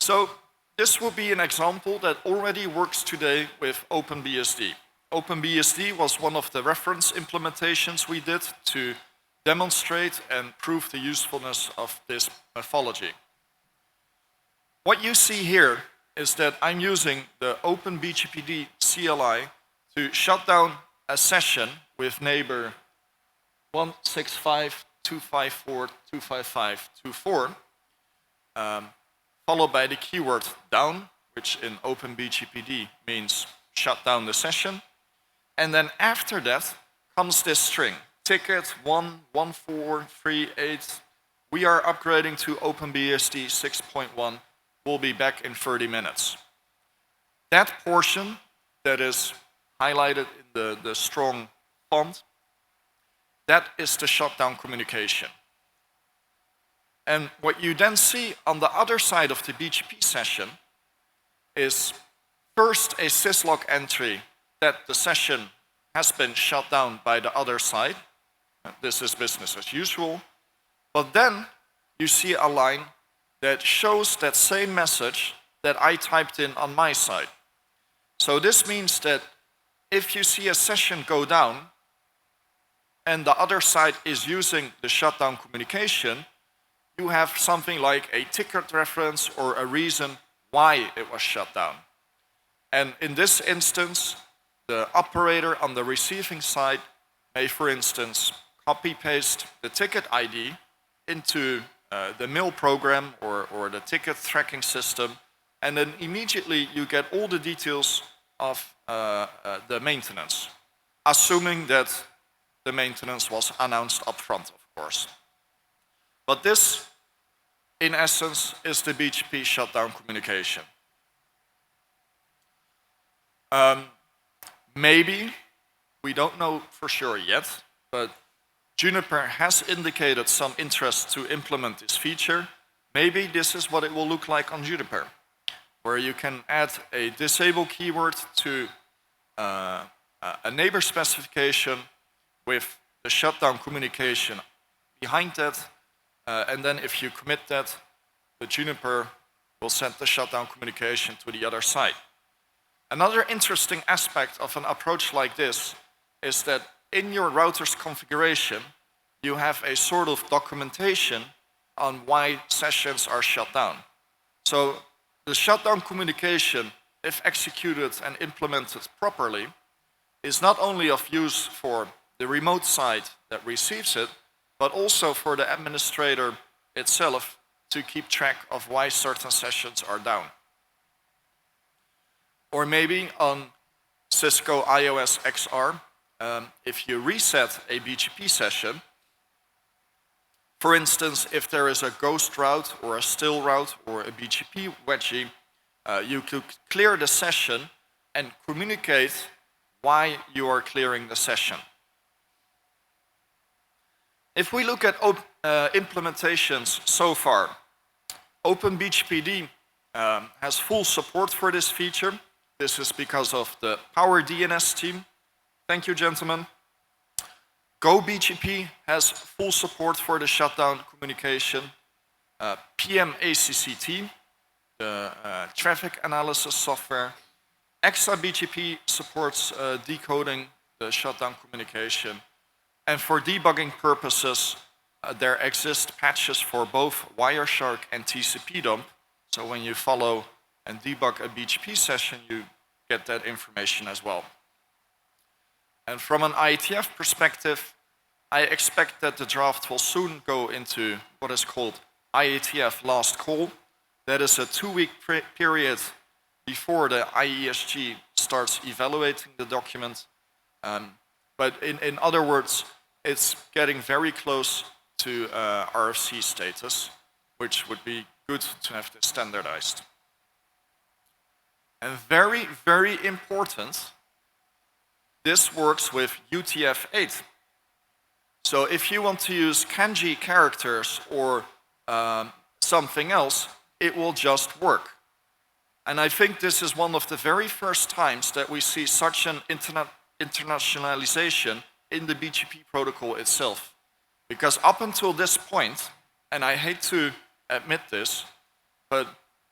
[SPEAKER 9] So this will be an example that already works today with OpenBSD. OpenBSD was one of the reference implementations we did to demonstrate and prove the usefulness of this methodology. What you see here is that I'm using the OpenBGPD CLI to shut down a session with neighbor 165.254.255.24, followed by the keyword down, which in OpenBGPD means shut down the session. And then after that comes this string, ticket 11438. We are upgrading to OpenBSD 6.1. We'll be back in 30 minutes. That portion that is highlighted in the strong font, That is the shutdown communication. And what you then see on the other side of the BGP session is first a syslog entry that the session has been shut down by the other side. This is business as usual. But then you see a line that shows that same message that I typed in on my side. So this means that if you see a session go down and the other side is using the shutdown communication, you have something like a ticket reference or a reason why it was shut down. And in this instance, the operator on the receiving side may, for instance, copy-paste the ticket ID into the mail program or the ticket tracking system, and then immediately you get all the details of the maintenance, assuming that the maintenance was announced upfront, of course. But this, in essence, is the BGP shutdown communication. Maybe, we don't know for sure yet, but Juniper has indicated some interest to implement this feature. Maybe this is what it will look like on Juniper, where you can add a disable keyword to a neighbor specification with the shutdown communication behind that, and then if you commit that, the Juniper will send the shutdown communication to the other side. Another interesting aspect of an approach like this is that in your router's configuration, you have a sort of documentation on why sessions are shut down. So the shutdown communication, if executed and implemented properly, is not only of use for the remote side that receives it, but also for the administrator itself to keep track of why certain sessions are down. Or maybe on Cisco iOS XR, if you reset a BGP session, for instance, if there is a ghost route or a still route or a BGP wedgie, you could clear the session and communicate why you are clearing the session. If we look at implementations so far, OpenBGPD has full support for this feature. This is because of the Power DNS team. Thank you, gentlemen. GoBGP has full support for the shutdown communication. PMACCT, the traffic analysis software. ExaBGP supports decoding the shutdown communication. And for debugging purposes, there exist patches for both Wireshark and TCP dump. So when you follow and debug a BGP session, you get that information as well. And from an IETF perspective, I expect that the draft will soon go into what is called IETF last call. That is a 2-week period before the IESG starts evaluating the document. But in other words, it's getting very close to RFC status, which would be good to have this standardized. And very, very important, this works with UTF-8. So if you want to use kanji characters or something else, it will just work. And I think this is one of the very first times that we see such an internationalization in the BGP protocol itself. Because up until this point, and I hate to admit this, but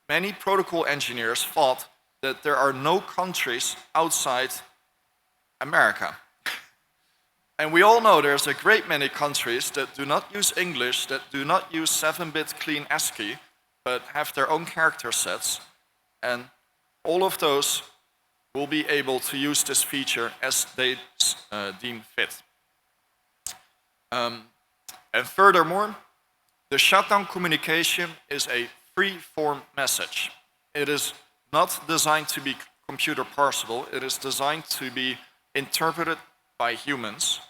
[SPEAKER 9] many protocol engineers thought that there are no countries outside America. And we all know there's a great many countries that do not use English, that do not use 7-bit clean ASCII, but have their own character sets. And all of those will be able to use this feature as they deem fit. And furthermore, the shutdown communication is a free-form message. It is not designed to be computer parsable. It is designed to be interpreted by humans.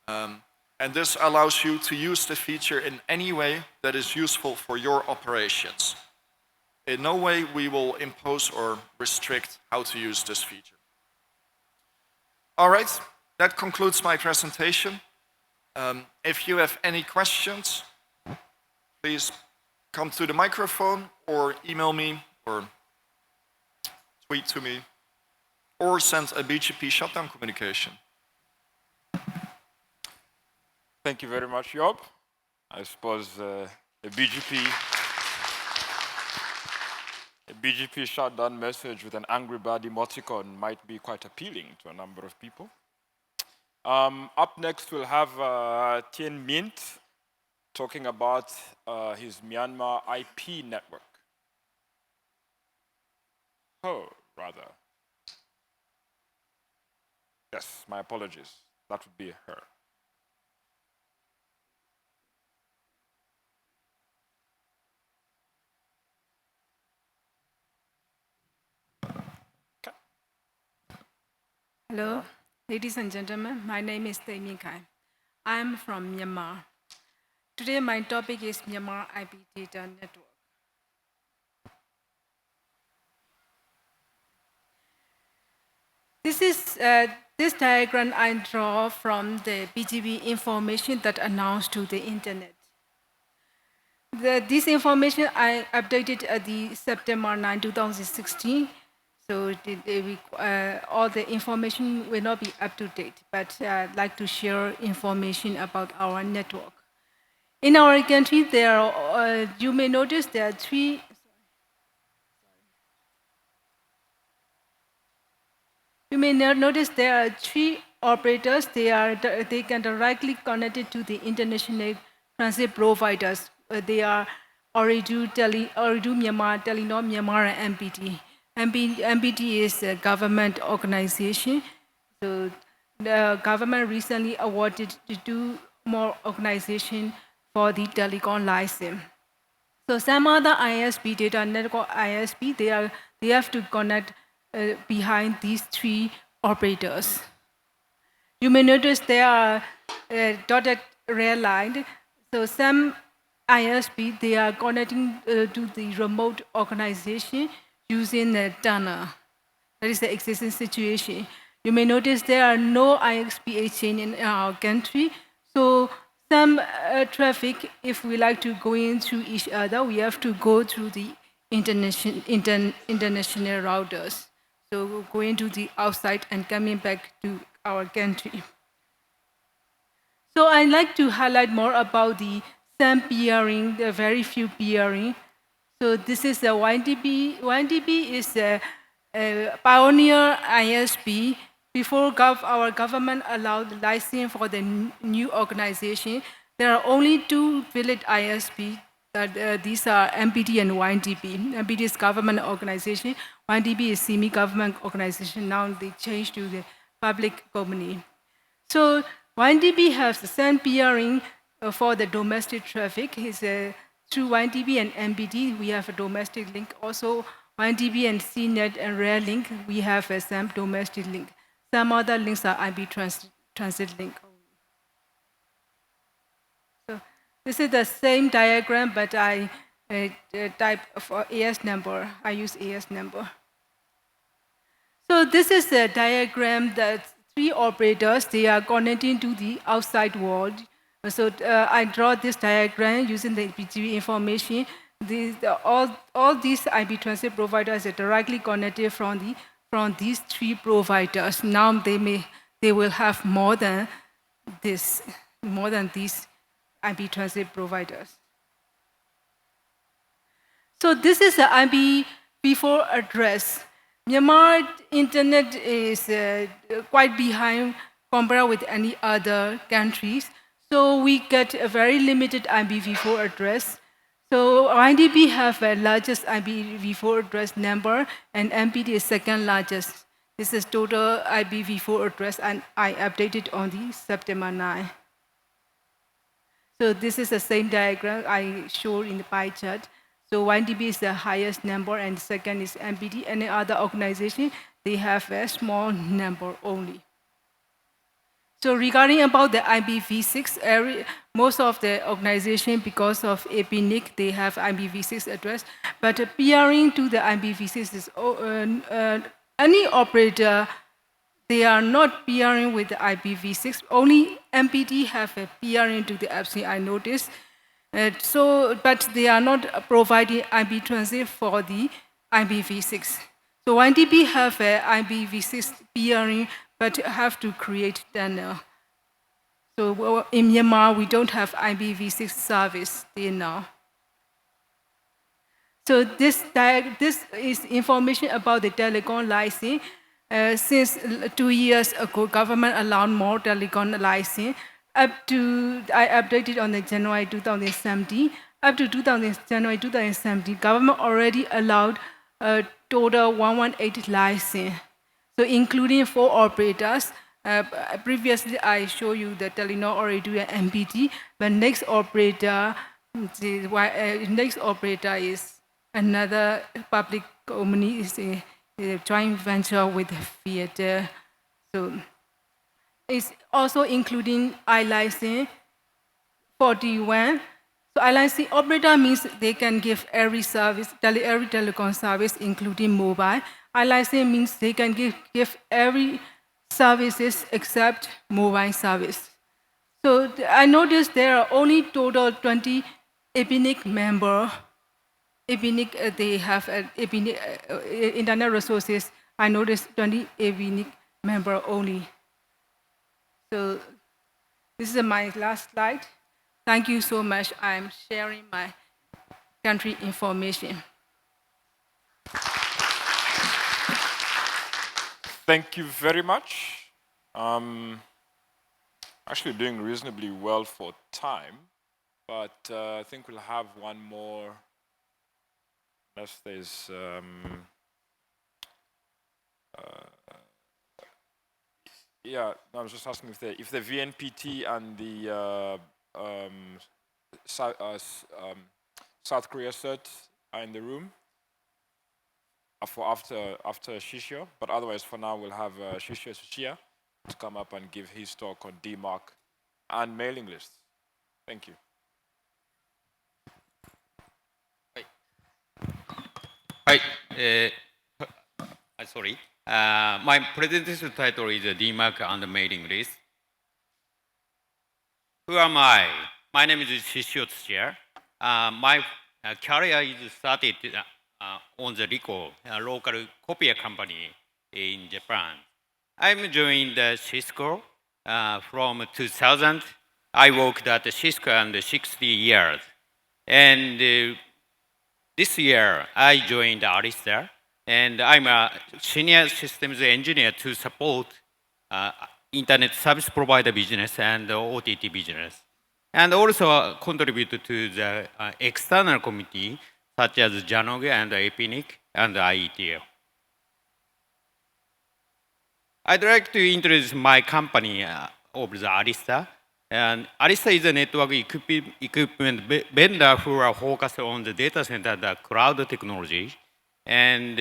[SPEAKER 9] And this allows you to use the feature in any way that is useful for your operations. In no way we will impose or restrict how to use this feature. All right, that concludes my presentation. If you have any questions, please come to the microphone or email me or tweet to me or send a BGP shutdown communication.
[SPEAKER 1] Thank you very much, Job. I suppose a BGP shutdown message with an angry bird emoticon might be quite appealing to a number of people. Up next, we'll have Tien Mint talking about his Myanmar IP network. Oh, rather. Yes, my apologies. That would be her.
[SPEAKER 10] Hello, ladies and gentlemen. My name is Tay Min Khai. I'm from Myanmar. Today, my topic is Myanmar IP Data Network. This diagram I draw from the BGP information that announced to the internet. This information I updated at the September 9, 2016. So all the information will not be up to date, but I'd like to share information about our network. In our country, you may notice there are three. You may notice there are three operators. They can directly connected to the international transit providers. They are Ooredoo Myanmar, Telenor Myanmar, and MPT. MPT is a government organization. So the government recently awarded to 2 more organizations for the telecom license. So some other ISP, data network ISP, they have to connect behind these 3 operators. You may notice there are dotted red line. So some ISP, they are connecting to the remote organization using a tunnel. That is the existing situation. You may notice there are no ISP exchange in our country. So some traffic, if we like to go into each other, we have to go through the international routers. So going to the outside and coming back to our country. So I'd like to highlight more about some peering, the very few peering. So this is the YDB. YDB is a pioneer ISP. Before our government allowed the license for the new organization, there are only 2 village ISP. These are MPT and YDB. MPT is government organization. YDB is semi-government organization. Now they changed to the public company. So YDB has the same peering for the domestic traffic. Through YDB and MPT, we have a domestic link. Also, YDB and CNET and Rare Link, we have a same domestic link. Some other links are IP transit link. So this is the same diagram, but I type for AS number. I use AS number. So this is a diagram that 3 operators, they are connecting to the outside world. So I draw this diagram using the BGP information. All these IP transit providers are directly connected from these 3 providers. Now they will have more than these IP transit providers. So this is the IPv4 address. Myanmar internet is quite behind compared with any other countries. So we get a very limited IPv4 address. So YDB have the largest IPv4 address number, and MPT is second largest. This is total IPv4 address, and I updated on the September 9. So this is the same diagram I showed in the pie chart. So YDB is the highest number, and second is MPT. Any other organization, they have a small number only. So regarding about the IPv6 area, most of the organization, because of APRICOT, they have IPv6 address. But peering to the IPv6 is any operator, they are not peering with the IPv6. Only MPT have a peering to the FC, I noticed. But they are not providing IP transit for the IPv6. So YTP have a IPv6 peering, but have to create tunnel. So in Myanmar, we don't have IPv6 service there now. So this is information about the telecom license. Since 2 years ago, government allowed more telecom license. I updated on the January 2017. Up to January 2017, government already allowed a total 118 license. So including 4 operators. Previously, I showed you the Telenor, Ooredoo, and MPT. But next operator is another public company, is a joint venture with Theater. So it's also including iLicense 41. So iLicense operator means they can give every service, every telecom service, including mobile. iLicense means they can give every services except mobile service. So I noticed there are only total 20 APRICOT members. APRICOT, they have internet resources. I noticed 20 APRICOT members only. So this is my last slide. Thank you so much. I'm sharing my country information.
[SPEAKER 1] Thank you very much. Actually doing reasonably well for time, but I think we'll have one more, unless there's yeah, I was just asking if the VNPT and the South Korea cert are in the room for after Shishio, but otherwise for now we'll have Shishio Tsuchiya to come up and give his talk on DMARC and mailing lists. Thank you.
[SPEAKER 11] Hi. Sorry. My presentation title is DMARC and mailing list. Who am I? My name is Shishio Tsuchiya. My career is started on the RICO, a local copier company in Japan. I'm joined Cisco from 2000. I worked at Cisco and 60 years. And this year, I joined Arista, and I'm a senior systems engineer to support internet service provider business and OTT business, and also contribute to the external committee such as JANOG and APNIC and IETL. I'd like to introduce my company of the Arista. And Arista is a network equipment vendor who are focused on the data center and the cloud technology. And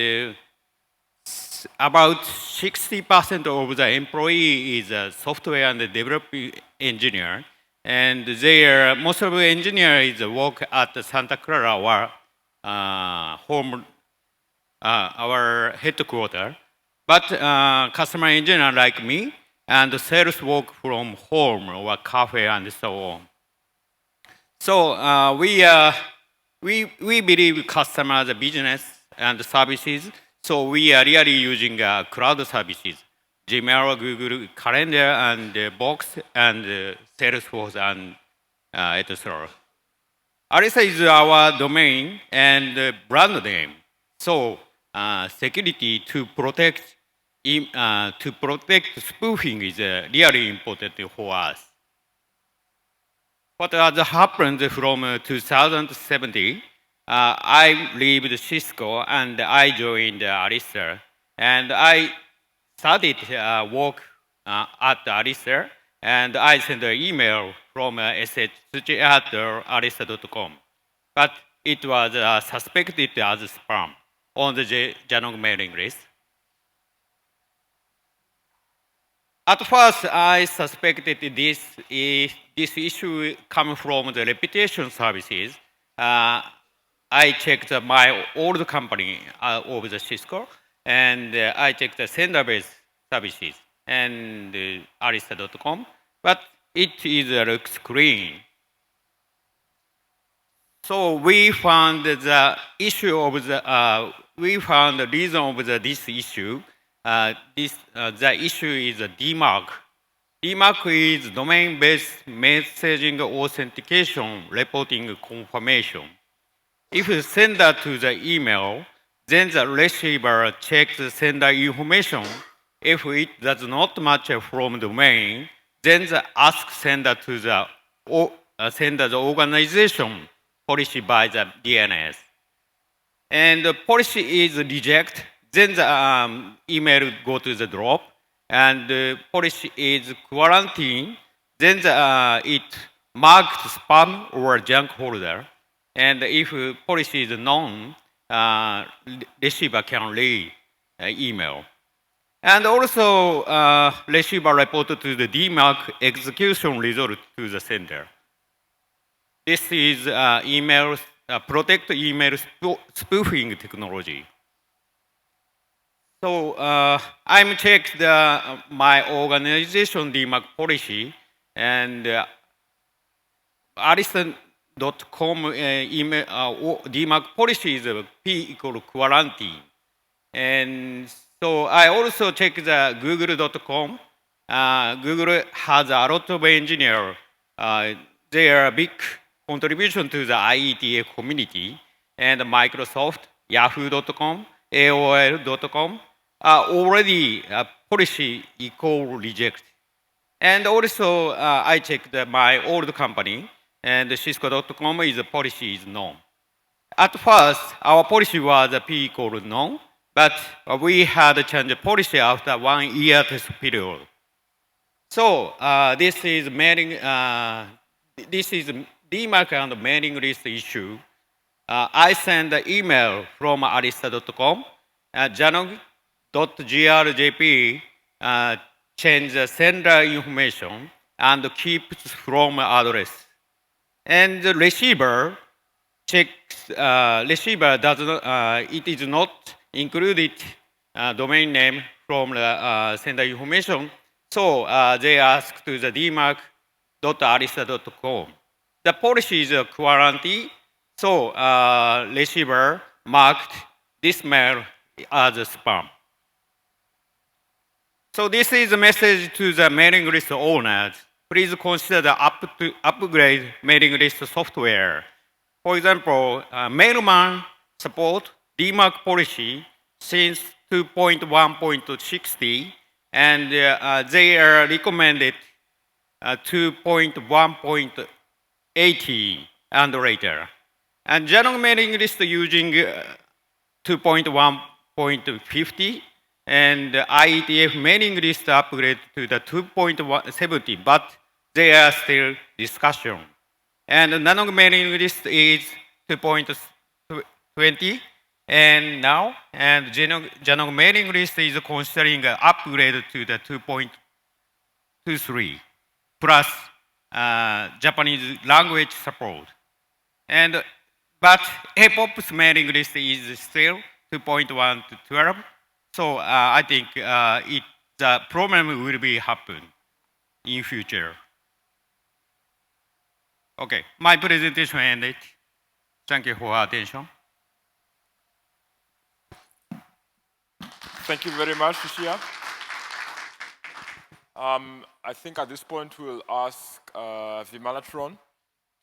[SPEAKER 11] about 60% of the employee is a software and development engineer. And most of the engineers work at Santa Clara, our headquarters. But customer engineer like me, and sales work from home or cafe and so on. So we believe customers' business and services. So we are really using cloud services, Gmail, Google Calendar, and Box, and Salesforce, and etc. Arista is our domain and brand name. So security to protect spoofing is really important for us. What has happened from 2017, I left Cisco and I joined Arista. And I started work at Arista, and I sent an email from sh@arista.com. But it was suspected as spam on the JANOG mailing list. At first, I suspected this issue comes from the reputation services. I checked my old company of the Cisco, and I checked the sender-based services. and arista.com, but it looks clean. So we found the issue of the we found the reason of this issue. The issue is a DMARC. DMARC is domain-based messaging authentication reporting confirmation. If you send that to the email, then the receiver checks the sender information. If it does not match from domain, then the ask sender to the sender's organization policy by the DNS. And the policy is reject, then the email go to the drop, and the policy is quarantine, then it marked spam or junk folder. And if policy is known, receiver can read email. And also, receiver reported to the DMARC execution result to the sender. This is protect email spoofing technology. So I'm checked my organization DMARC policy, and Arista.com email DMARC policy is P equal quarantine. And so I also check the Google.com. Google has a lot of engineers. They are a big contribution to the IETA community. And Microsoft, Yahoo.com, AOL.com are already policy equal reject. And also I checked my old company, and Cisco.com is a policy is known. At first, our policy was P equal known, but we had to change the policy after 1 year test period. So this is mailing. This is DMARC and mailing list issue. I send the email from arista.com. Janog.grjp change the sender information and keeps from address. And the receiver checks. Receiver does not. It is not included domain name from the sender information. So they ask to the dmarc.arista.com. The policy is quarantine. So receiver marked this mail as a spam. So this is a message to the mailing list owners. Please consider the upgrade mailing list software. For example, Mailman support DMARC policy since 2.1.60, and they are recommended 2.1.80 and later. And general mailing list using 2.1.50, and IETF mailing list upgrade to the 2.70, but they are still discussion. And the Nanog mailing list is 2.20, and now, and Janog mailing list is considering an upgrade to the 2.23 plus Japanese language support. And but APOP's mailing list is still 2.1 to 12. So I think the problem will be happen in future. Okay, my presentation ended. Thank you for attention.
[SPEAKER 1] Thank you very much, Lucia. I think at this point we'll ask Vimalatron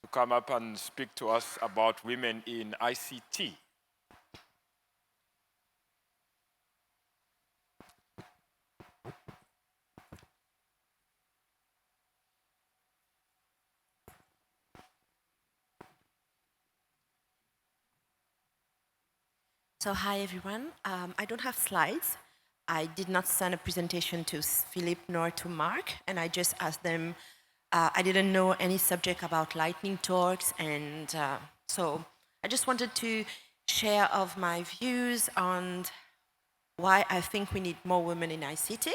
[SPEAKER 1] to come up and speak to us about women in ICT.
[SPEAKER 12] So hi everyone. I don't have slides. I did not send a presentation to Philip nor to Mark, and I just asked them. I didn't know any subject about lightning talks, and so I just wanted to share of my views on why I think we need more women in ICT.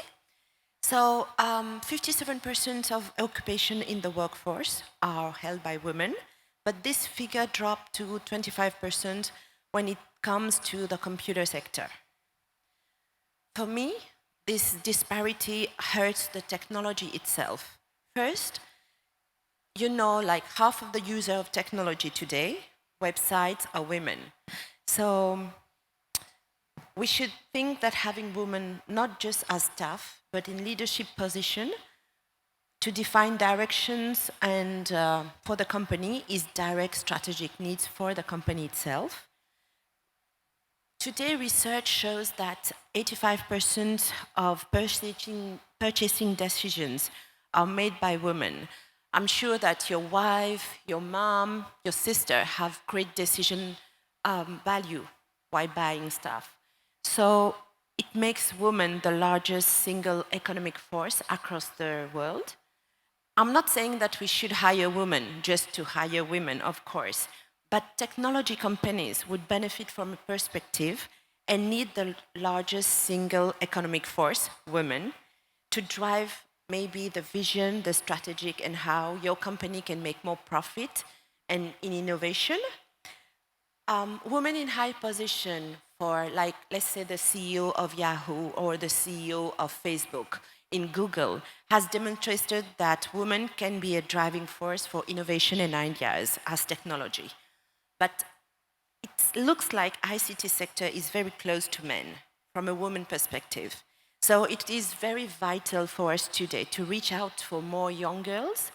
[SPEAKER 12] So 57% of occupation in the workforce are held by women, but this figure dropped to 25% when it comes to the computer sector. For me, this disparity hurts the technology itself. First, you know, like half of the users of technology today, websites, are women. So we should think that having women not just as staff, but in leadership position to define directions and for the company is direct strategic needs for the company itself. Today, research shows that 85% of purchasing decisions are made by women. I'm sure that your wife, your mom, your sister have great decision value while buying stuff. So it makes women the largest single economic force across the world. I'm not saying that we should hire women just to hire women, of course, but technology companies would benefit from a perspective and need the largest single economic force, women, to drive maybe the vision, the strategic, and how your company can make more profit and in innovation. Women in high position for, like, let's say the CEO of Yahoo or the CEO of Facebook in Google has demonstrated that women can be a driving force for innovation and ideas as technology. But it looks like ICT sector is very close to men from a woman perspective. So it is very vital for us today to reach out for more young girls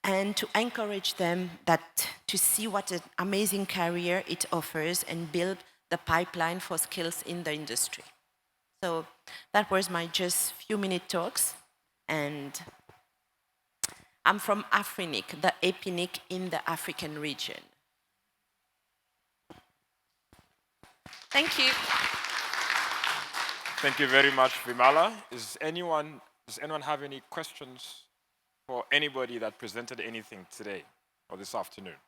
[SPEAKER 12] and to encourage them to see what an amazing career it offers and build the pipeline for skills in the industry. So that was my just few-minute talks. And I'm from APRICOT, the APRICOT in the African region. Thank you.
[SPEAKER 1] Thank you very much, Vimala. Does anyone have any questions for anybody that presented anything today or this afternoon?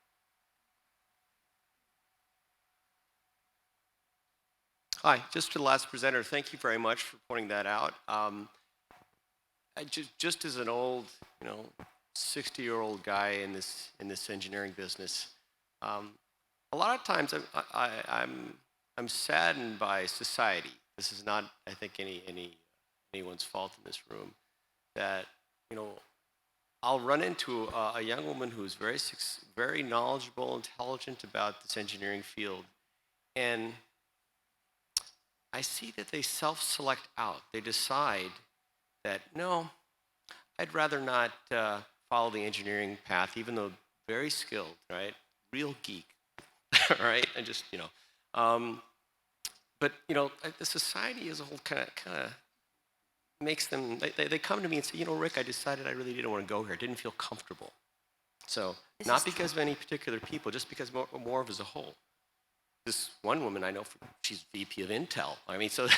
[SPEAKER 13] Hi, just to the last presenter, thank you very much for pointing that out. Just as an old, 60-year-old guy in this engineering business, a lot of times I'm saddened by society. This is not, I think, anyone's fault in this room. That I'll run into a young woman who's very knowledgeable, intelligent about this engineering field, and I see that they self-select out. They decide that, no, I'd rather not follow the engineering path, even though very skilled, right? Real geek, right? And just, but, the society as a whole kind of makes them, they come to me and say, Rick, I decided I really didn't want to go here. I didn't feel comfortable. So not because of any particular people, just because more of as a whole. This one woman I know, she's VP of Intel. I mean, so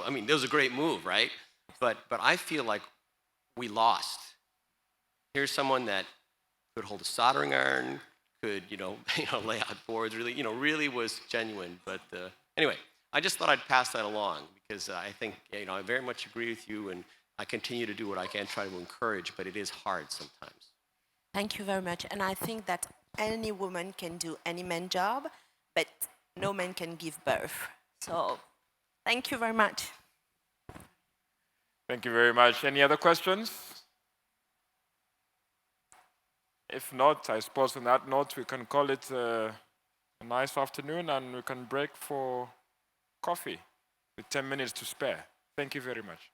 [SPEAKER 13] I mean, it was a great move, right? But I feel like we lost. Here's someone that could hold a soldering iron, could lay out boards, really was genuine. But anyway, I just thought I'd pass that along because I think I very much agree with you, and I continue to do what I can try to encourage, but it is hard sometimes.
[SPEAKER 12] Thank you very much. And I think that any woman can do any man job, but no man can give birth. So thank you very much.
[SPEAKER 1] Thank you very much. Any other questions? If not, I suppose on that note, we can call it a nice afternoon and we can break for coffee with 10 minutes to spare. Thank you very much.